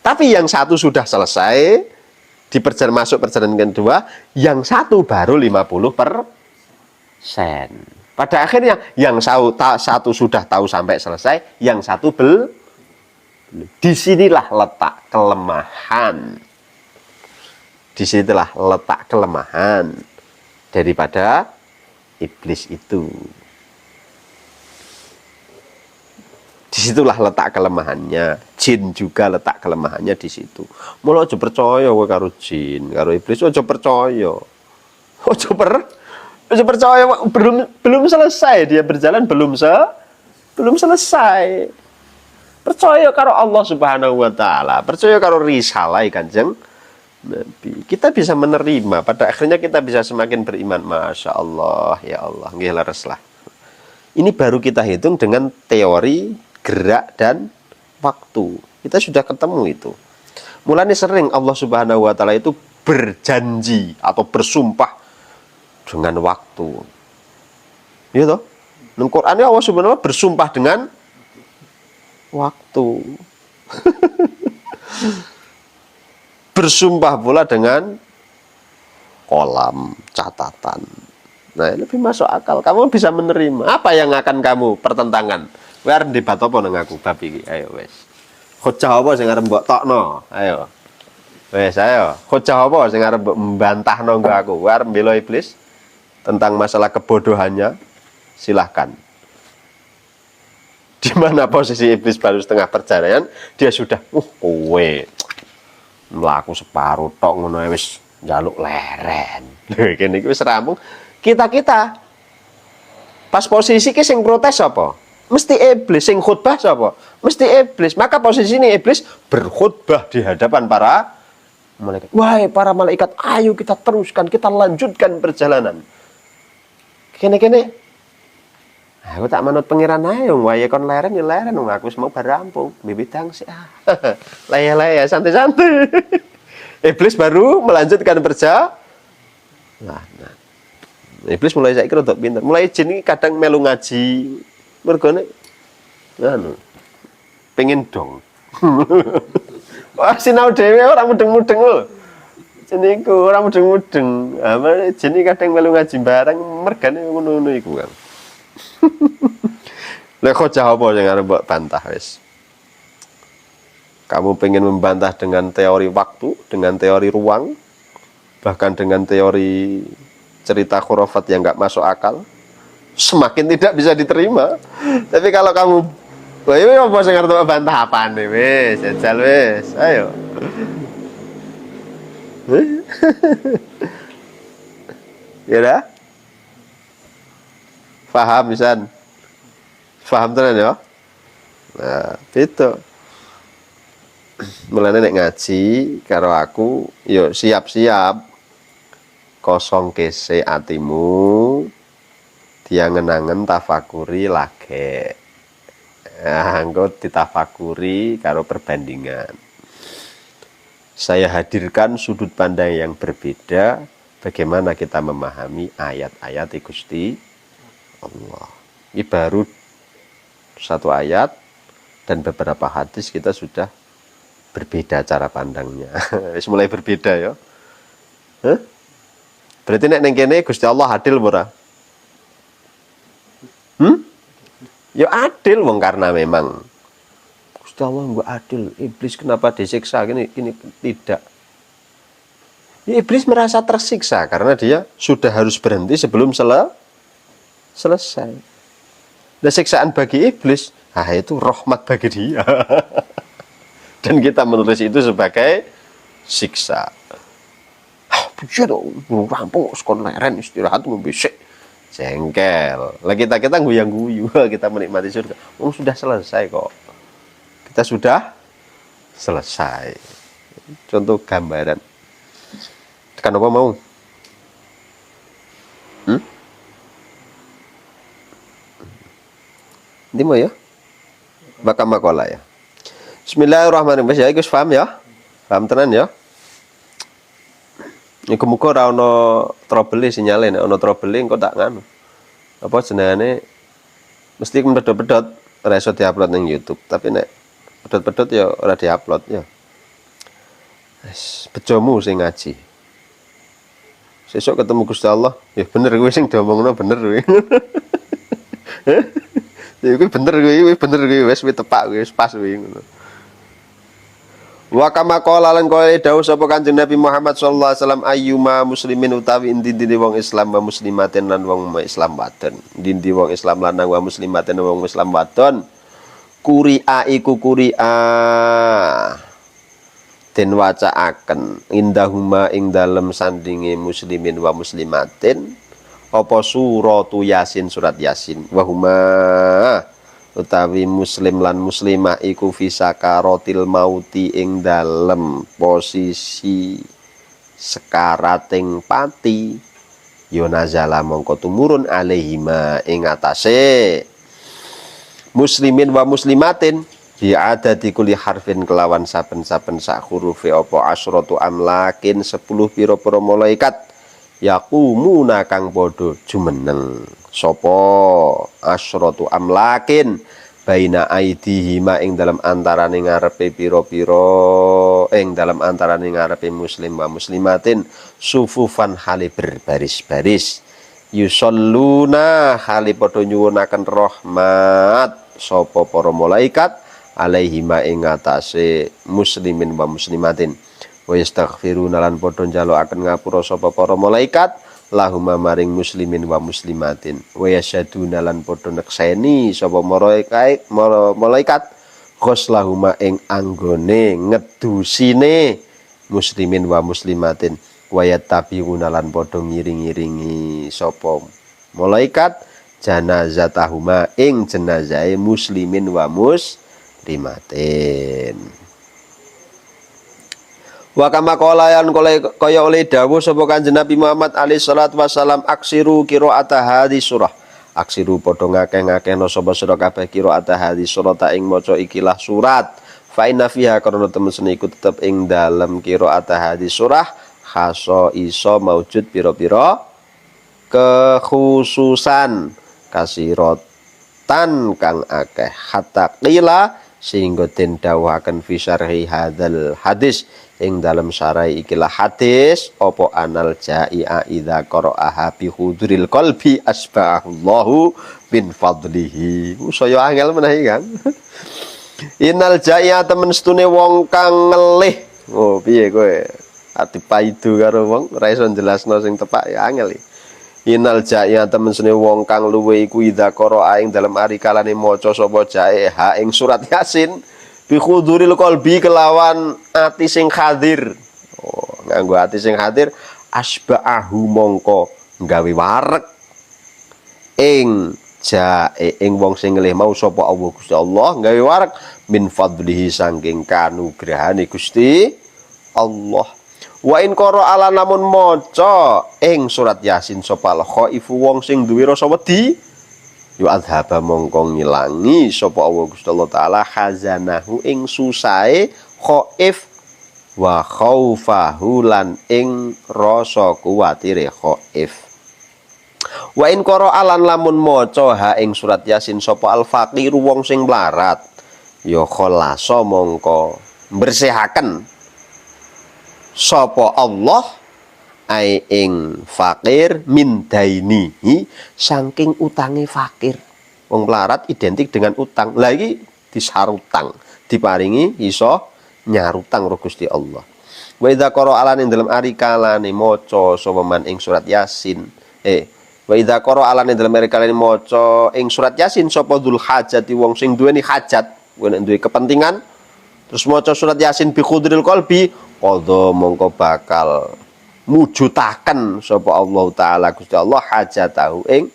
Tapi yang satu sudah selesai di masuk perjalanan kedua, yang satu baru 50%. Pada akhirnya yang satu sudah tahu sampai selesai, yang satu belum. Disinilah letak kelemahan. Disinilah letak kelemahan daripada iblis itu. Disitulah letak kelemahannya. Jin juga letak kelemahannya di situ. Mula aja percaya kowe karo jin, karo iblis aja percaya. Aja percaya, belum selesai dia berjalan, belum selesai. Percaya karo Allah Subhanahu wa taala, percaya karo risalah Kanjeng Nabi. Kita bisa menerima, pada akhirnya kita bisa semakin beriman. Masya Allah, ya Allah, nggih lereslah. Ini baru kita hitung dengan teori gerak dan waktu. Kita sudah ketemu itu. Mulanya sering Allah Subhanahu wa taala itu berjanji atau bersumpah dengan waktu. Ya toh? Nang Quran Allah Subhanahu wa taala bersumpah dengan waktu. Bersumpah pula dengan kolam catatan. Nah, lebih masuk akal. Kamu bisa menerima. Apa yang akan kamu pertentangkan? Kowe arep debat apa nang aku bab iki? Ayo wes. Hujah apa sing arep mbok tokno? Ayo. Wes ayo. Hujah apa sing arep mbok mbantahno nggo aku? Kowe arep mbela iblis tentang masalah kebodohannya? Silahkan. Di mana posisi iblis baru setengah perjalanan, dia sudah kowe mlaku separuh tok ngono wis njaluk leren. Lho kene iki wis rampung. Kita pas posisi ki sing protes apa? Mesti iblis. Sing khutbah sapa? Mesti iblis. Maka posisi ini iblis berkhutbah di hadapan para malaikat. Wahai para malaikat, ayo kita teruskan, kita lanjutkan perjalanan. Kene aku tak manut pengiran ae wong wae kon leren ya leren wong aku semua bar rampung. Bibitang sih. Laya-laya santai-santai. Iblis baru melanjutkan perjalanan. Nah. Iblis mulai saiki rada pinter. Mulai jin iki kadang melu ngaji. Mergone anu pengen dong. Wah sinau dhewe ora mudeng-mudeng lho. Jin iku ora mudeng-mudeng. Ah jin iki kadang melu ngaji bareng mergane ngono-ngono iku kan. Lek hujah apa sing arep mbok bantah wis. Kamu pengen membantah dengan teori waktu, dengan teori ruang, bahkan dengan teori cerita khurafat yang nggak masuk akal, semakin tidak bisa diterima. Tapi kalau kamu, wah ini apa sing arep bantah apaan nih, wis, jajal wis, ayo. Ya dah? Paham pisan? Paham tenan ya? Nah, itu. Mulane nek ngaji karo aku, yo siap-siap kosong kese atimu diangen-angen tafakuri lage. Engko ditafakuri karo perbandingan. Saya hadirkan sudut pandang yang berbeda bagaimana kita memahami ayat-ayat Gusti Allah. Ini baru satu ayat dan beberapa hadis kita sudah berbeda cara pandangnya. Mulai berbeda ya. Hah? Berarti nek ning kene Gusti Allah adil ora? Ya adil wong karena memang Gusti Allah enggak adil. Iblis kenapa disiksa ini tidak. Ya, iblis merasa tersiksa karena dia sudah harus berhenti sebelum selesai. Dan siksaan bagi iblis, itu rahmat bagi dia. Dan kita menulis itu sebagai siksa. Buset dong, rampung sekon leren istirahat ngombe sik. Jengkel. Lah kita guyang-guyu, kita menikmati surga. Sudah selesai kok. Kita sudah selesai. Contoh gambaran. Tekan apa mau? Ini mau ya? Bakal makola ya. Bismillahirrahmanirrahim. Ya, Gus paham ya? Paham tenan ya? Iku muga ora ana trouble sinyale, nek ana trouble engko tak nganu. Apa jenengane mesti medhot-medhot ora iso diupload ning YouTube, tapi nek pedhot-pedhot ya ora diupload ya. Wis bejomu sing ngaji. Sesuk ketemu Gusti Allah, ya bener kowe sing diomongno bener kowe. Ya kowe bener kowe wis tepak kowe wis pas kowe ngono. Wa kama qala lan kowe dawuh sapa Kanjeng Nabi Muhammad sallallahu alaihi wasallam ayyuma muslimin utawi ndi wong Islam wa muslimatin lan wong Islam wadon. Ndi wong Islam lanang wa muslimatin wong Islam wadon. Quri'a iku quri'a den wacaaken indahuma ing dalem sandinge muslimin wa muslimatin apa suratu Yasin surat Yasin wa huma utawi muslim lan muslimah iku fisakaratil mauti ing dalem posisi sekarating pati yonazala mongko tumurun alaihima ing atase muslimin wa muslimatin bi'adati kulli harfin kelawan saben-saben sak hurufe apa asratu amlakin 10 pira-pira malaikat yaqumuna kang padha jumeneng sapa asratu amlakin baina aidihima ing dalam antarané ngarepe pira-pira ing dalam antarané ngarepe muslim wa muslimatin sufufan hale berbaris-baris yusalluna hali padha nyuwunaken rahmat sapa para malaikat alaihima ing atase muslimin wa muslimatin wa yastaghfiruna lan padha njalukaken ngapura sapa para malaikat lahuma maring muslimin wa muslimatin wa yasyaduna lan padha nekseni sapa malaikat ghuslahuma ing anggone ngedusine muslimin wa muslimatin wa yattabi'una lan padha ngiring-iringi sapa malaikat janazatahuma ing jenazahe muslimin wa muslimatin. Wa kama qala yan kaya oleh dawuh sapa Kanjeng Nabi Muhammad alaihi salatu wasalam aksiru qiraata hadis surah. Aksiru padha ngakeh-ngakehna sapa sira kabeh qiraata hadis surah ta ing maca ikilah surat. Fa inna fiha karena temen iku tetep ing dalem qiraata hadis surah khaso iso maujud pira-pira kekhususan kasirotan kang akeh hatta qila sehingga den dawuhaken fi syarhi hadzal hadis ing dalam sarai ikilah hadis opo anal jai'a idza qara'aha bi huduril qalbi asbahullahu bin fadlihi. Saya angel menahi kan. Innal jai'a temen stune wong kang ngelih. Oh piye kowe? Ati paidu karo wong ora iso jelasno sing tepak ya angel iki. Innal jai'a temen stune wong kang luwe iku idza qara'a ing dalam ari kalane maca sapa jai'a ing surat Yasin bi khuduril qalbi kelawan ati sing hadir. Oh, nganggo ati sing hadir asba'ahu mongko gawe wareg ing jae ing wong sing ngelih mau sapa Allah Gusti Allah gawe wareg min fadlihi saking kanugrahane Gusti Allah. Wa in qara ala namun maca ing surat Yasin sapa khaifu wong sing duwe rasa wedi yu adhaba mongko ngilangi sapa Allah Gusti Allah taala khazanahu ing susae khaif wa khaufahu lan ing rasa kuwatire khaif. Wa in qara alan lamun maca ha ing surat Yasin sapa al faqir wong sing mlarat ya kholasa mongko bersihaken sapa Allah ai ing fakir min dainihi saking utange fakir. Wong melarat identik dengan utang. Lagi disarutang, diparingi iso nyarutang ro Gusti Allah. Wa idza qara'a ing dalam ari kalane maca sapa man ing surat Yasin. Wa idza qara'a ing dalam ari kalane maca ing surat Yasin sapa dzul hajati wong sing duweni hajat, duwe kepentingan terus maca surat Yasin bi khudril qalbi qadha mongko bakal mujutaken sapa Allah taala Gusti Allah hajatahu ing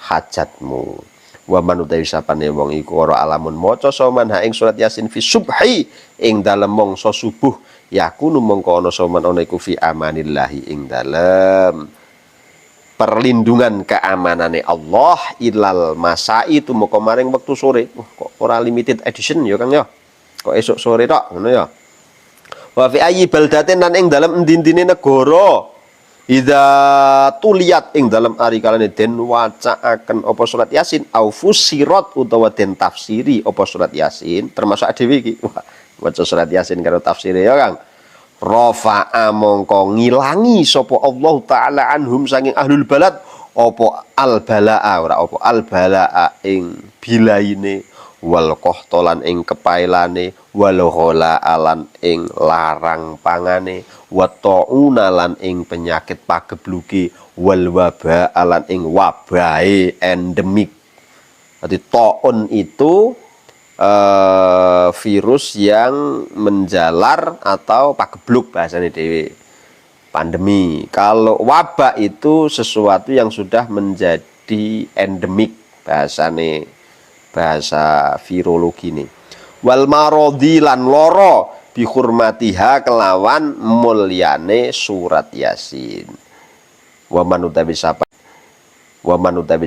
hajatmu. Wa man utawi sapane wong iku ora alamun maca soman ha ing surat Yasin fi subhi ing dalem mangsa subuh yakunu mongko ana soman ana iku fi amanillahi ing dalem perlindungan keamanane Allah ilal masai tumeka maring wektu sore. Kok ora limited edition ya Kang ya. Kok esuk sore tok ngono ya. Wa fi ayyi baldatin lan ing dalem endi-endine negara idza tuliyat ing dalem ari kalane den wacaaken apa surat Yasin au fusirat utawa den tafsiri apa surat Yasin termasuk dhewe iki waca surat Yasin karo tafsire ya Kang rafa'a mongko ngilangi sapa Allah taala anhum saking ahlul balad apa al balaa ora apa al balaa ing bilaine wal qahtalan ing kepailane wal ghala alan ing larang pangane wa tauna lan ing penyakit pagebluke wal waba alan ing wabahe endemik. Jadi taun itu virus yang menjalar atau pagebluk bahasanya dewe pandemi. Kalau wabah itu sesuatu yang sudah menjadi endemik bahasane bahasa virologi nih. Wal marodi lan loro bihurmatiha kelawan mulyane surat Yasin. Wa man utawi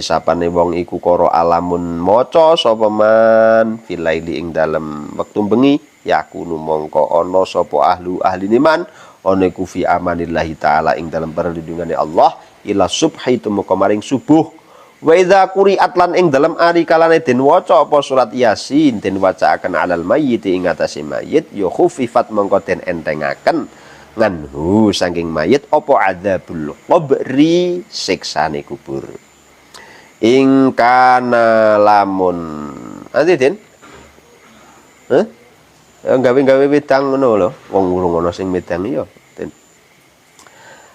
sapane wong iku karo alamun maca sapa man filaili ing dalem wektu bengi yakunu mongko ana sapa ahline man ana iku fi amanillahi taala ing dalem perlindungane Allah ila subhi tumeka maring subuh. Wa idza quri'at lan ing dalam ari kalane den waca apa surat Yasin den wacaaken alal mayyit ing atase mayit ya khufifat mongko den entengaken nganhu saking mayit apa adzabul qabri siksane kubur. Ing kana lamun ati Den gawe-gawe wedang ngono lho wong urung ana sing medang ya Den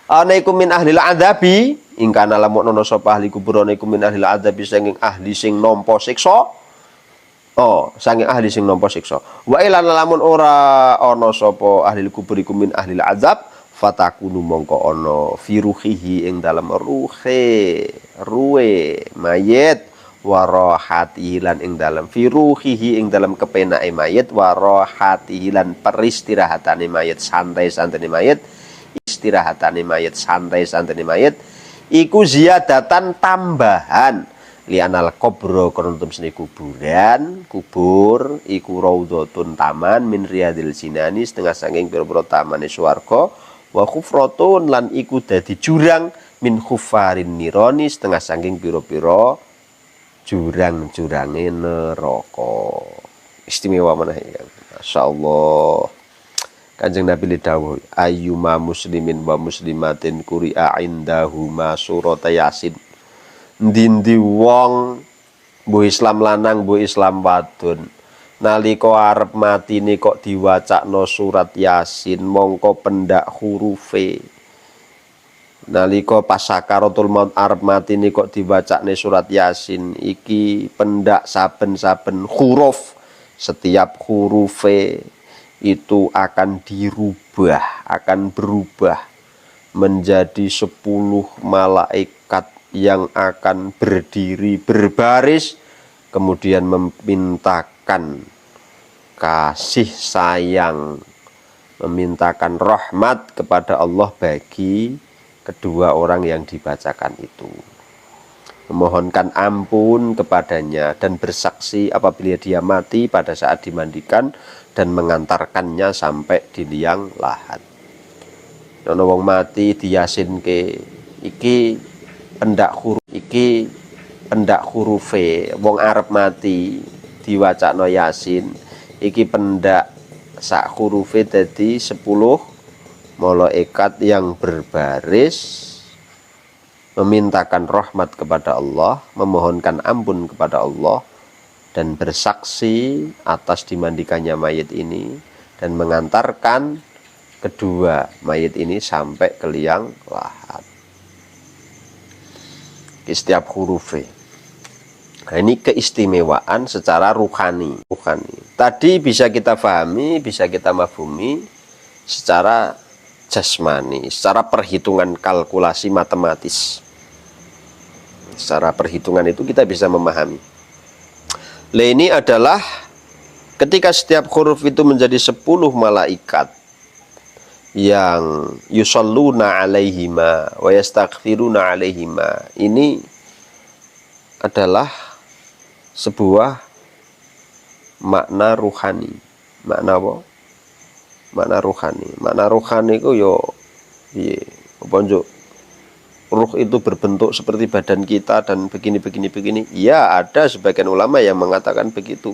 ana iku min ahlil adzabi ing kana lamun ana sapa ahli kubur ana iku min ahlil adzabi saking ahli sing nampa siksa saking ahli sing nampa siksa wa ilana lamun ora ana sapa ahli kubur iku min ahlil azab fatakunu mongko ana firuhihi ing dalam ruwe mayit warahatihi lan ing dalam firuhihi ing dalam kepenake mayit warahatihi lan peristirahatane mayit santai-santane mayit istirahatane mayit santai-santane mayit iku ziyadatan tambahan lianal kubro konontum seni kuburan kubur iku raudhatun taman min riyadil jinani setengah sanging pira-pira tamane swarga wa khufratun lan iku dadi jurang min khufarin nironi setengah sanging pira-pira jurang-jurange neraka. Istimewa mana ya. Masyaallah. Kanjeng Nabi dawuh ayyuma muslimin wa muslimatin quri'a indahuma surat Yasin. Ndi wong mbuh Islam lanang mbuh Islam wadon nalika arep matine kok diwacakno surat Yasin mongko pendak hurufe. Nalika pas sakaratul maut arep matine kok diwacakne surat Yasin iki pendak saben-saben huruf setiap hurufe itu akan dirubah akan berubah menjadi 10 malaikat yang akan berdiri berbaris kemudian memintakan kasih sayang memintakan rahmat kepada Allah bagi kedua orang yang dibacakan itu memohonkan ampun kepadanya dan bersaksi apabila dia mati pada saat dimandikan dan mengantarkannya sampai di liang lahat. Ono wong mati diyasinke iki pendak hurufe wong arep mati diwacakno Yasin iki pendak sak hurufe dadi 10 malaikat yang berbaris memintakan rahmat kepada Allah, memohonkan ampun kepada Allah dan bersaksi atas dimandikannya mayit ini dan mengantarkan kedua mayit ini sampai ke liang lahat. Setiap huruf. Nah, ini keistimewaan secara ruhani. Tadi bisa kita pahami, bisa kita mafhumi secara jasmani, secara perhitungan kalkulasi matematis. Secara perhitungan itu kita bisa memahami. Ini adalah ketika setiap huruf itu menjadi 10 malaikat yang yusalluna alaihima wa yastaghfiruna alaihima. Ini adalah sebuah makna ruhani. Makna apa? Makna ruhani. Makna ruhani itu yo piye? Apa njuk? Ruh itu berbentuk seperti badan kita dan begini. Ya, ada sebagian ulama yang mengatakan begitu.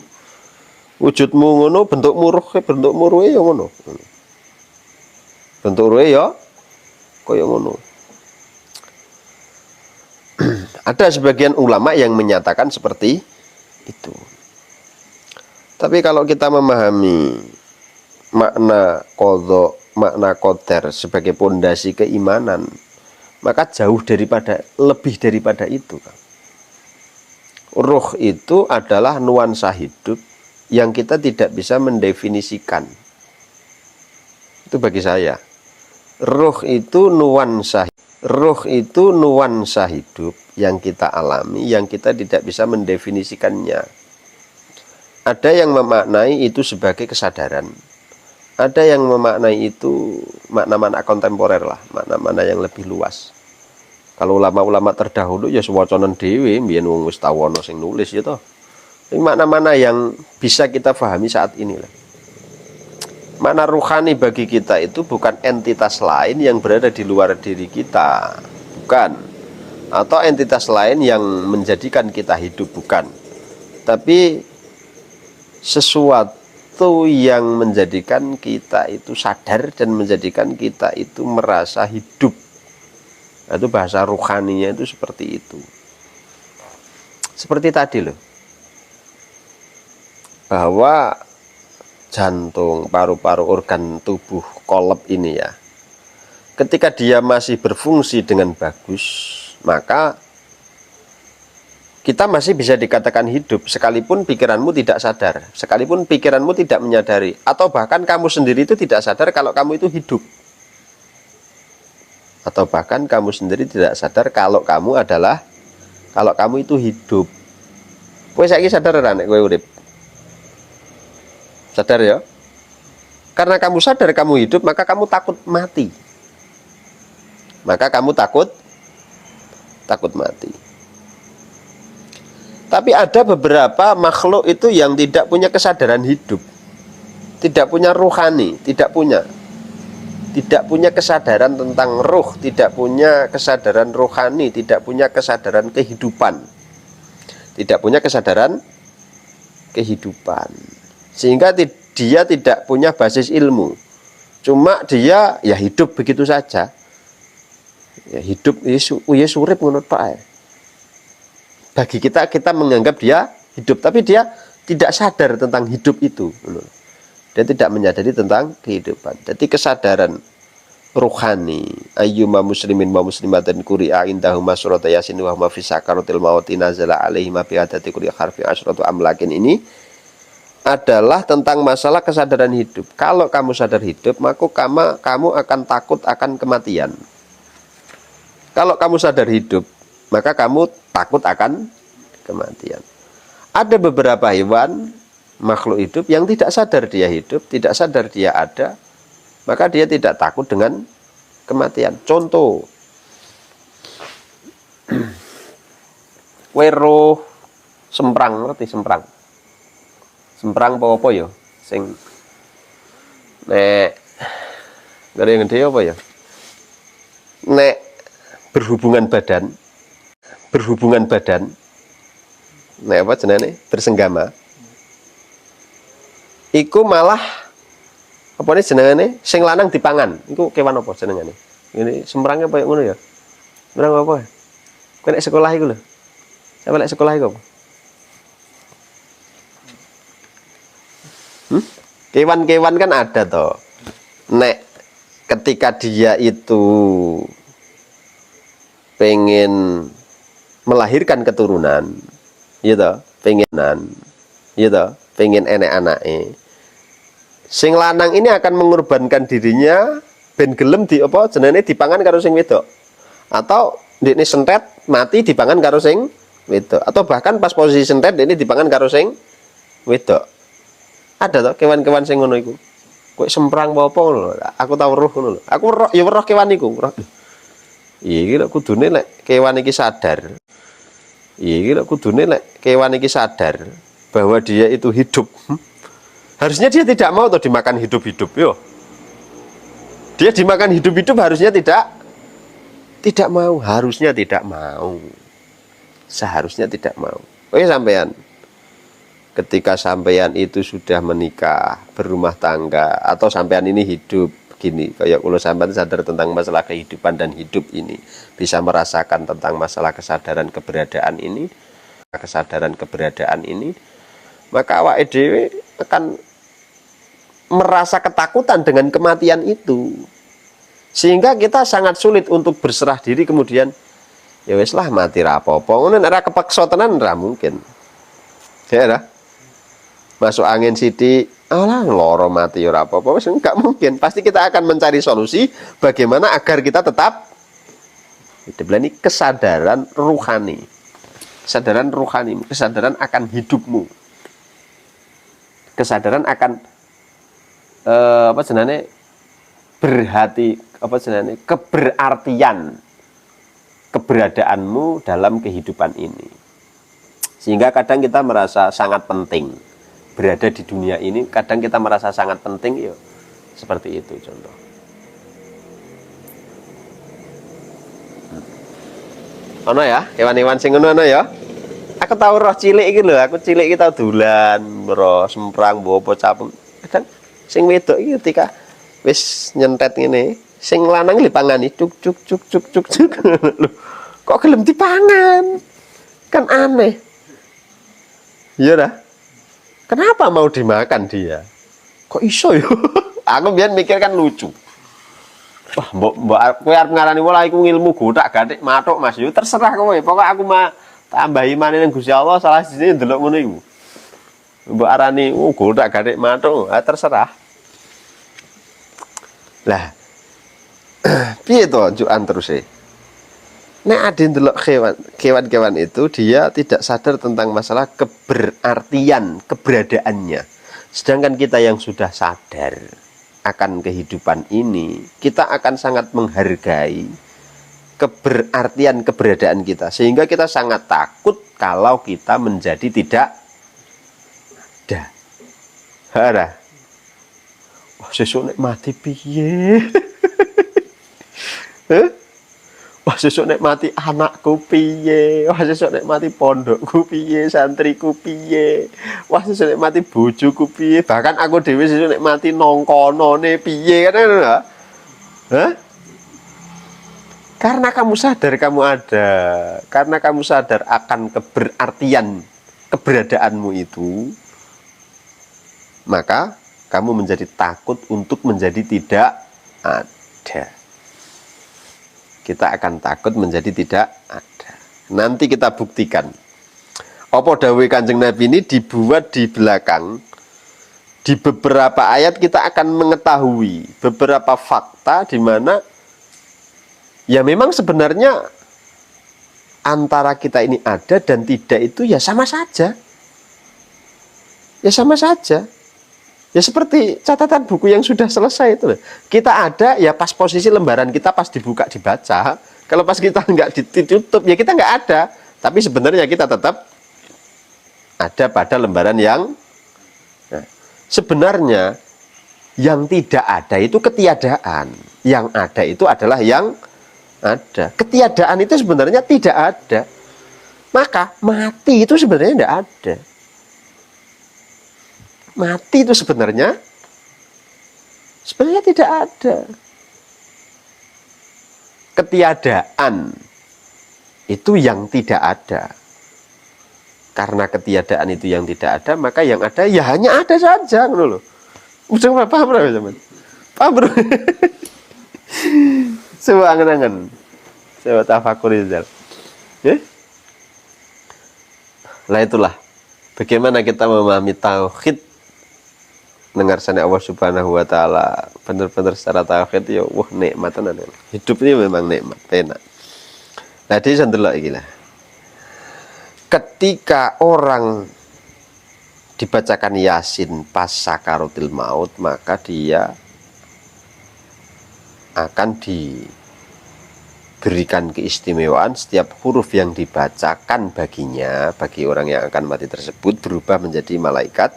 Wujudmu ngono, bentukmu ruh ya ngono. Bentuk ruh ya kaya ngono. Ada sebagian ulama yang menyatakan seperti itu. Tapi kalau kita memahami makna qadha, makna qadar sebagai pondasi keimanan, maka lebih daripada itu. Ruh itu adalah nuansa hidup yang kita tidak bisa mendefinisikan. Itu bagi saya. Ruh itu nuansa hidup yang kita alami, yang kita tidak bisa mendefinisikannya. Ada yang memaknai itu sebagai kesadaran. Ada yang memaknai itu makna-makna kontemporer lah, makna-makna yang lebih luas. Kalau ulama-ulama terdahulu ya sewacanan dhewe, mbiyen wong wis tau ana sing nulis ya toh. Ini makna-makna yang bisa kita pahami saat ini lah. Makna ruhani bagi kita itu bukan entitas lain yang berada di luar diri kita, bukan. Atau entitas lain yang menjadikan kita hidup, bukan. Tapi sesuatu itu yang menjadikan kita itu sadar dan menjadikan kita itu merasa hidup. Itu bahasa ruhaninya itu seperti itu. Seperti tadi loh, bahwa jantung, paru-paru, organ tubuh kolab ini ya, ketika dia masih berfungsi dengan bagus, maka kita masih bisa dikatakan hidup, sekalipun pikiranmu tidak sadar, sekalipun pikiranmu tidak menyadari, atau bahkan kamu sendiri itu tidak sadar kalau kamu itu hidup, atau bahkan kamu sendiri tidak sadar kalau kamu itu hidup. Kowe saiki sadar ora nek kowe urip? Sadar ya? Karena kamu sadar kamu hidup, maka kamu takut mati. Maka kamu takut mati. Tapi ada beberapa makhluk itu yang tidak punya kesadaran hidup, tidak punya ruhani, tidak punya kesadaran tentang ruh, tidak punya kesadaran ruhani, tidak punya kesadaran kehidupan, tidak punya kesadaran kehidupan, sehingga dia tidak punya basis ilmu. Cuma dia ya hidup begitu saja, ya hidup, ya surip ngono tok. Bagi kita menganggap dia hidup, tapi dia tidak sadar tentang hidup itu. Dia tidak menyadari tentang kehidupan. Jadi kesadaran ruhani, ayyuma muslimin wa muslimatin quri'a indahuma surat yasin wa huma fi sakaratil mauti nazala alaihi ma bi adati kulli harfi asyratu amlakin, ini adalah tentang masalah kesadaran hidup. Kalau kamu sadar hidup, maka kamu akan takut akan kematian. Kalau kamu sadar hidup, maka kamu takut akan kematian. Ada beberapa hewan, makhluk hidup yang tidak sadar dia hidup, tidak sadar dia ada, maka dia tidak takut dengan kematian. Contoh, weruh semprang, ngerti semprang? Semprang apa ya? Sing nek gede apa ya? Nek berhubungan badan, nek apa jenenge? Bersenggama. Iku malah apa nih jenengane? Sing lanang dipangan. Iku kewan apa jenengane? Ini semprangnya apa ngono ya? Semprang apa? Kowe nek sekolah iku lho. Sampe nek sekolah iku apa? Kewan-kewan kan ada toh. Nek ketika dia itu pengen melahirkan keturunan, gitu, pengen enek anake. Sing lanang ini akan mengorbankan dirinya ben gelem di apa jenenge dipangan karo sing wedok. Atau ndekne sentet mati dipangan karo sing wedok, atau bahkan pas posisi sentet ndekne dipangan karo sing wedok. Ada toh kewan-kewan sing ngono iku. Kowe semprang apa ngono. Aku tau weruh ngono lho. Aku weruh kewan iku. Iya iki lek kudune lek kewan iki sadar. Iya iki lek kudune lek kewan iki sadar bahwa dia itu hidup. Harusnya dia tidak mau toh dimakan hidup-hidup yo. Dia dimakan hidup-hidup harusnya tidak mau, harusnya tidak mau. Seharusnya tidak mau. Oke sampean. Ketika sampean itu sudah menikah, berumah tangga, atau sampean ini hidup begini, kayak kalau sampean sadar tentang masalah kehidupan dan hidup ini, bisa merasakan tentang masalah kesadaran keberadaan ini, maka awake dhewe akan merasa ketakutan dengan kematian itu, sehingga kita sangat sulit untuk berserah diri kemudian ya wis lah mati ra apa-apa ngono, nek ra kepeksa tenan ra mungkin. Ya ora? Masuk angin sithik, alah loro mati ora apa-apa, wis enggak mungkin. Pasti kita akan mencari solusi bagaimana agar kita tetap hidup. Ini kesadaran ruhani. Kesadaran akan hidupmu. Kesadaran akan keberartian keberadaanmu dalam kehidupan ini. Sehingga kadang kita merasa sangat penting berada di dunia ini, kadang kita merasa sangat penting ya. Seperti itu contoh. Ono ya, hewan-hewan sing ngono ono ya. Aku tahu roh cilik iki lho, aku cilik iki tau dolan, roh semprang, mbok apa capung. Kadang sing wedok iki ketika wis nyentet ngene, sing lanang dipangani cuk cuk cuk cuk cuk cuk. Loh, kok gelem dipangan? Kan aneh. Iya dah. Kenapa mau dimakan dia? Kok iso yo? Aku biar mikir kan lucu. Wah, mbok kowe arep ngarani wala iku ngilmu gothak-gathik mathuk Mas. Yo terserah kowe. Pokok aku mah tambahi maneh nang Gusti Allah salah siji ndelok ngono iku. Mbok arani gothak-gathik mathuk, terserah. Lah. Piye to jukan terus e? Nek ade ndelok kewan-kewan itu dia tidak sadar tentang masalah keberartian keberadaannya. Sedangkan kita yang sudah sadar akan kehidupan ini, kita akan sangat menghargai keberartian keberadaan kita, sehingga kita sangat takut kalau kita menjadi tidak ada. Hara. Wah, sesuk nek mati piye? Wah, sesuk nek mati anakku piye? Wah, sesuk nek mati pondokku piye? Santriku piye? Wah, sesuk nek mati bojoku piye? Bahkan aku dhewe sesuk nek mati nongkonone piye kan ngono. Hah? Karena kamu sadar kamu ada, karena kamu sadar akan keberartian keberadaanmu itu, maka kamu menjadi takut untuk menjadi tidak ada. Kita akan takut menjadi tidak ada. Nanti kita buktikan. Apa dawuh Kanjeng Nabi ini dibuat di belakang. Di beberapa ayat kita akan mengetahui beberapa fakta di mana ya memang sebenarnya antara kita ini ada dan tidak itu ya sama saja. Ya sama saja. Ya seperti catatan buku yang sudah selesai itu. Kita ada ya pas posisi lembaran kita pas dibuka dibaca. Kalau pas kita nggak ditutup ya kita nggak ada. Tapi sebenarnya kita tetap ada pada lembaran yang sebenarnya yang tidak ada itu ketiadaan. Yang ada itu adalah yang ada. Ketiadaan itu sebenarnya tidak ada. Maka mati itu sebenarnya tidak ada. Mati itu sebenarnya tidak ada. Ketiadaan itu yang tidak ada. Karena ketiadaan itu yang tidak ada, maka yang ada ya hanya ada saja, ngono lho. Udah paham ora sampean? Paham, Bro? Coba angen-angen. Coba tafakur Rizal. Ya? Lah itulah bagaimana kita memahami tauhid dengarsane Allah Subhanahu wa taala benar-benar secara tauhid ya wah nikmat tenan. Hidup ini memang nikmat, enak. Nah, di sandelok iki lah. Ketika orang dibacakan Yasin pas sakaratul maut, maka dia akan diberikan keistimewaan setiap huruf yang dibacakan baginya, bagi orang yang akan mati tersebut berubah menjadi malaikat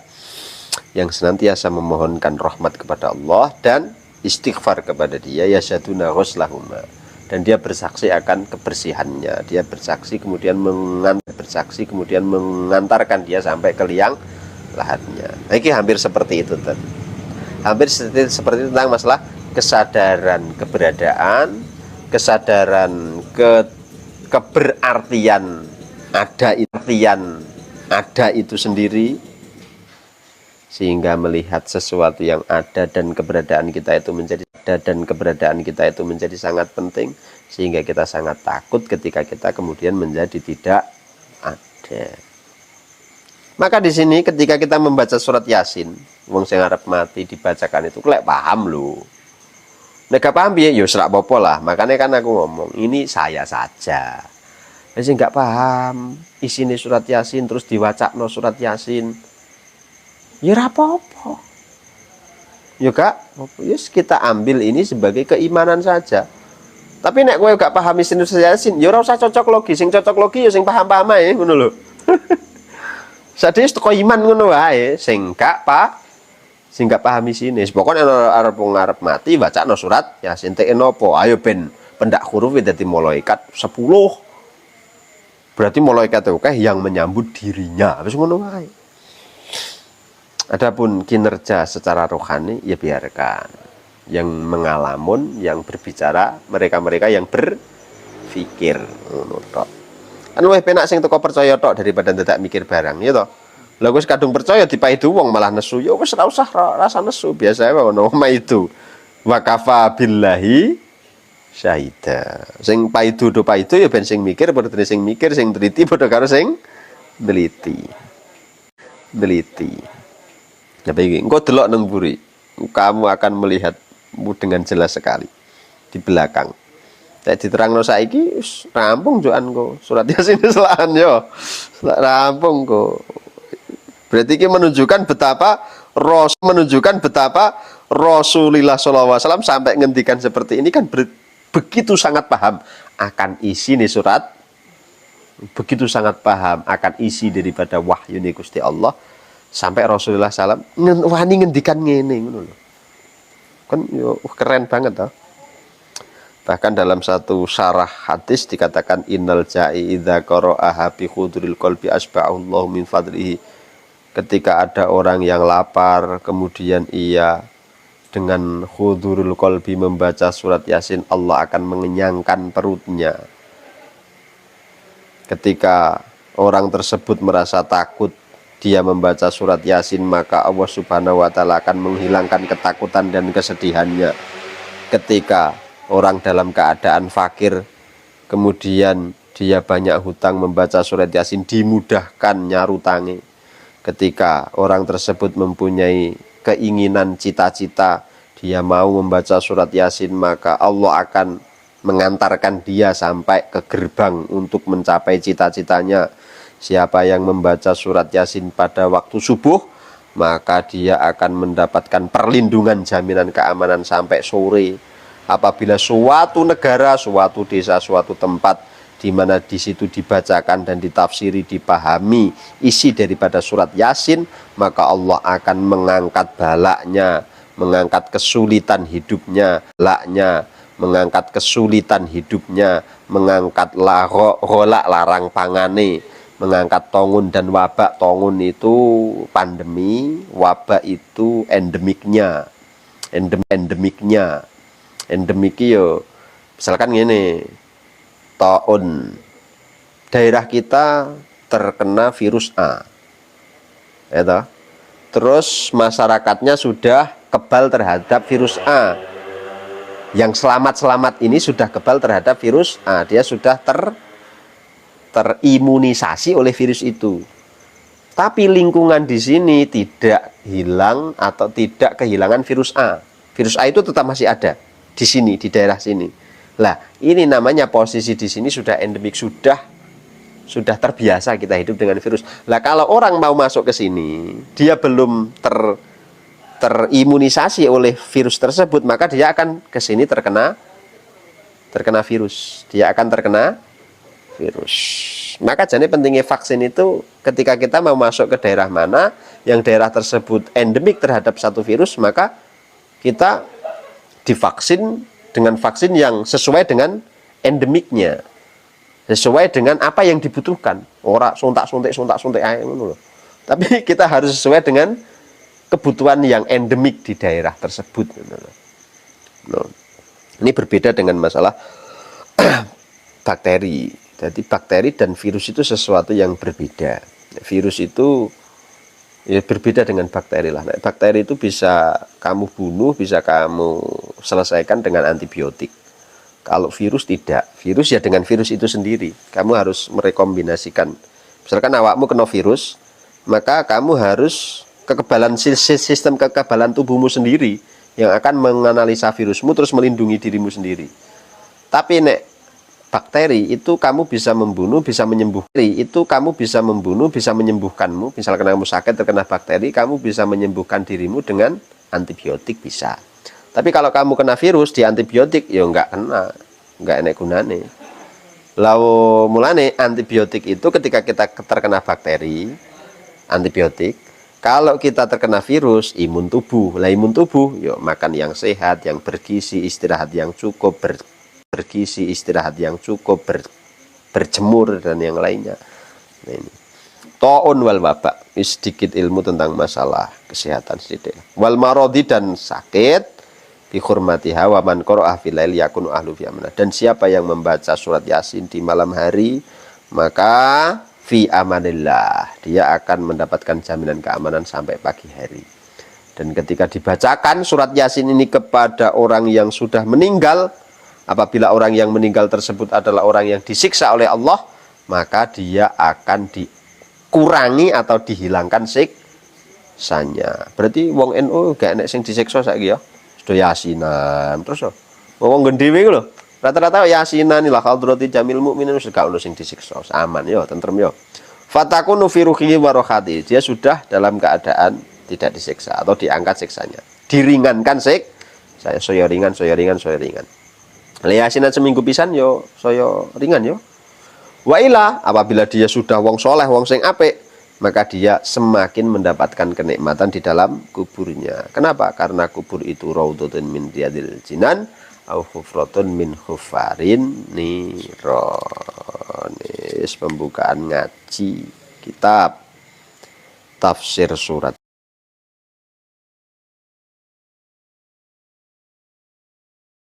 yang senantiasa memohonkan rahmat kepada Allah dan istighfar kepada dia, yasyaduna ghuslahuma, dan dia bersaksi akan kebersihannya, dia bersaksi kemudian mengantarkan dia sampai ke liang lahatnya. Nah, ini hampir seperti itu tadi. Hampir seperti itu tentang masalah kesadaran keberadaan, kesadaran keberartian ada itu sendiri, sehingga melihat sesuatu yang ada dan keberadaan kita itu menjadi sangat penting, sehingga kita sangat takut ketika kita kemudian menjadi tidak ada. Maka di sini ketika kita membaca surat Yasin, wong sing arep mati dibacakan itu kelek paham lho. Nek gak paham piye ya serak apa lah. Makanya kan aku ngomong, ini saya saja. Wis gak paham isine surat Yasin terus diwacakno surat Yasin. Ya ora apa-apa. Ya Kak, yes, kita ambil ini sebagai keimanan saja. Tapi nek kowe gak paham isi surat Yasin, ya ora usah cocok logi. Sing cocok logi ya sing paham-paham ae ngono lho. Sadis teko iman ngono wae, sing gak paham isine. Pokoke arep mati bacakno surat Yasin teke nopo? Ayo ben pendak huruf dadi malaikat 10. Berarti malaikat itu yang menyambut dirinya. Wis ngono wae. Adapun kinerja secara rohani ya biarkan. Yang mengalamun, yang berbicara, mereka-mereka yang berpikir. Ngono tok. Kan luwih penak sing teko percaya tok daripada ndak mikir barang, ya toh. Lah wis kadung percaya dipaidu wong malah nesu, ya wis ora usah rasa nesu, biasa wae ono maidu. Wa kafa billahi syahida. Sing paidu do paidu ya ben sing mikir padha dene sing mikir, sing teliti padha karo sing teliti. Tapi engko delok nang mburi, kamu akan melihatmu dengan jelas sekali di belakang. Nek diterangno saiki wis rampung jokan kok. Surat Yasin selaan yo. Rampung kok. Berarti ini menunjukkan betapa Rasulullah SAW sampai ngendikan seperti ini kan begitu sangat paham akan isi nih surat, begitu sangat paham akan isi daripada wahyu nih Gusti Allah, sampai Rasulullah SAW wani ngendikan ngene ngono lho. Kan yo keren banget toh. Bahkan dalam satu syarah hadis dikatakan innal ja'i idza qara'aha bi khuduril qalbi asba'allahu min fadlihi. Ketika ada orang yang lapar kemudian ia dengan khudurul qalbi membaca surat Yasin, Allah akan mengenyangkan perutnya. Ketika orang tersebut merasa takut dia membaca surat Yasin, maka Allah Subhanahu wa taala akan menghilangkan ketakutan dan kesedihannya. Ketika orang dalam keadaan fakir kemudian dia banyak hutang, membaca surat Yasin dimudahkan nyarutangi. Ketika orang tersebut mempunyai keinginan cita-cita, dia mau membaca surat Yasin, maka Allah akan mengantarkan dia sampai ke gerbang untuk mencapai cita-citanya. Siapa yang membaca surat Yasin pada waktu subuh, maka dia akan mendapatkan perlindungan jaminan keamanan sampai sore. Apabila suatu negara, suatu desa, suatu tempat di mana di situ dibacakan dan ditafsiri, dipahami isi daripada surat Yasin, maka Allah akan mengangkat balaknya, mengangkat kesulitan hidupnya, mengangkat kesulitan hidupnya, mengangkat rolak larang pangane, mengangkat tongun dan wabak. Tongun itu pandemi, wabak itu endemiknya. Endemik yo misalkan gini, taun daerah kita terkena virus A, ya, terus masyarakatnya sudah kebal terhadap virus A. Yang selamat ini sudah kebal terhadap virus A, dia sudah terimunisasi oleh virus itu. Tapi lingkungan di sini tidak hilang atau tidak kehilangan virus A. Virus A itu tetap masih ada di sini, di daerah sini. Lah, ini namanya posisi di sini sudah endemik, sudah terbiasa kita hidup dengan virus. Lah, kalau orang mau masuk ke sini, dia belum terimunisasi oleh virus tersebut, maka dia akan ke sini terkena virus. Dia akan terkena virus. Maka jadi pentingnya vaksin itu ketika kita mau masuk ke daerah mana yang daerah tersebut endemik terhadap satu virus, maka kita divaksin dengan vaksin yang sesuai dengan endemiknya, sesuai dengan apa yang dibutuhkan. Ora suntik ae ngono lho. Tapi kita harus sesuai dengan kebutuhan yang endemik di daerah tersebut. Nah, ini berbeda dengan masalah bakteri. Jadi bakteri dan virus itu sesuatu yang berbeda. Virus itu ya berbeda dengan bakteri lah. Nah, bakteri itu bisa kamu bunuh, bisa kamu selesaikan dengan antibiotik. Kalau virus tidak. Virus ya dengan virus itu sendiri. Kamu harus merekombinasikan. Misalkan awakmu kena virus, maka kamu harus sistem kekebalan tubuhmu sendiri yang akan menganalisa virusmu terus melindungi dirimu sendiri. Tapi nek bakteri itu kamu bisa membunuh, bisa menyembuhkanmu. Misalkan kamu sakit terkena bakteri, kamu bisa menyembuhkan dirimu dengan antibiotik, bisa. Tapi kalau kamu kena virus di antibiotik, ya nggak enak gunane. Lalu mulane antibiotik itu ketika kita terkena bakteri, antibiotik. Kalau kita terkena virus, imun tubuh. Lah imun tubuh, yuk makan yang sehat, yang bergizi, istirahat yang cukup, berjemur dan yang lainnya. Nah, ini. Ta'un wal wabak, sedikit ilmu tentang masalah kesehatan sedikit. Wal marodi dan sakit, bi hurmatiha wa man qara'ah fil lail yakunu ahlu fi amanah. Dan siapa yang membaca surat Yasin di malam hari, maka fi amanillah, dia akan mendapatkan jaminan keamanan sampai pagi hari. Dan ketika dibacakan surat Yasin ini kepada orang yang sudah meninggal, apabila orang yang meninggal tersebut adalah orang yang disiksa oleh Allah, maka dia akan dikurangi atau dihilangkan siksanya. Berarti wong NU gak enek sing disiksa saiki ya. Sudah yasinan terus wong gendhewe iku lho. Rata-rata yasinan ila hadrati jamil mukminin wis gak ono sing disiksa. Aman yo, tentrem yo. Fatakunu fi ruhihi wa rohati. Dia sudah dalam keadaan tidak disiksa atau diangkat siksanya. Diringankan saya ringan. Yasinan seminggu pisan yo saya ringan yo. Wa ila, apabila dia sudah wong soleh, wong sing apik, maka dia semakin mendapatkan kenikmatan di dalam kuburnya. Kenapa? Karena kubur itu raudhatun min riyadil jinan au hufratun min hufarin niron. Pembukaan ngaji kitab tafsir surat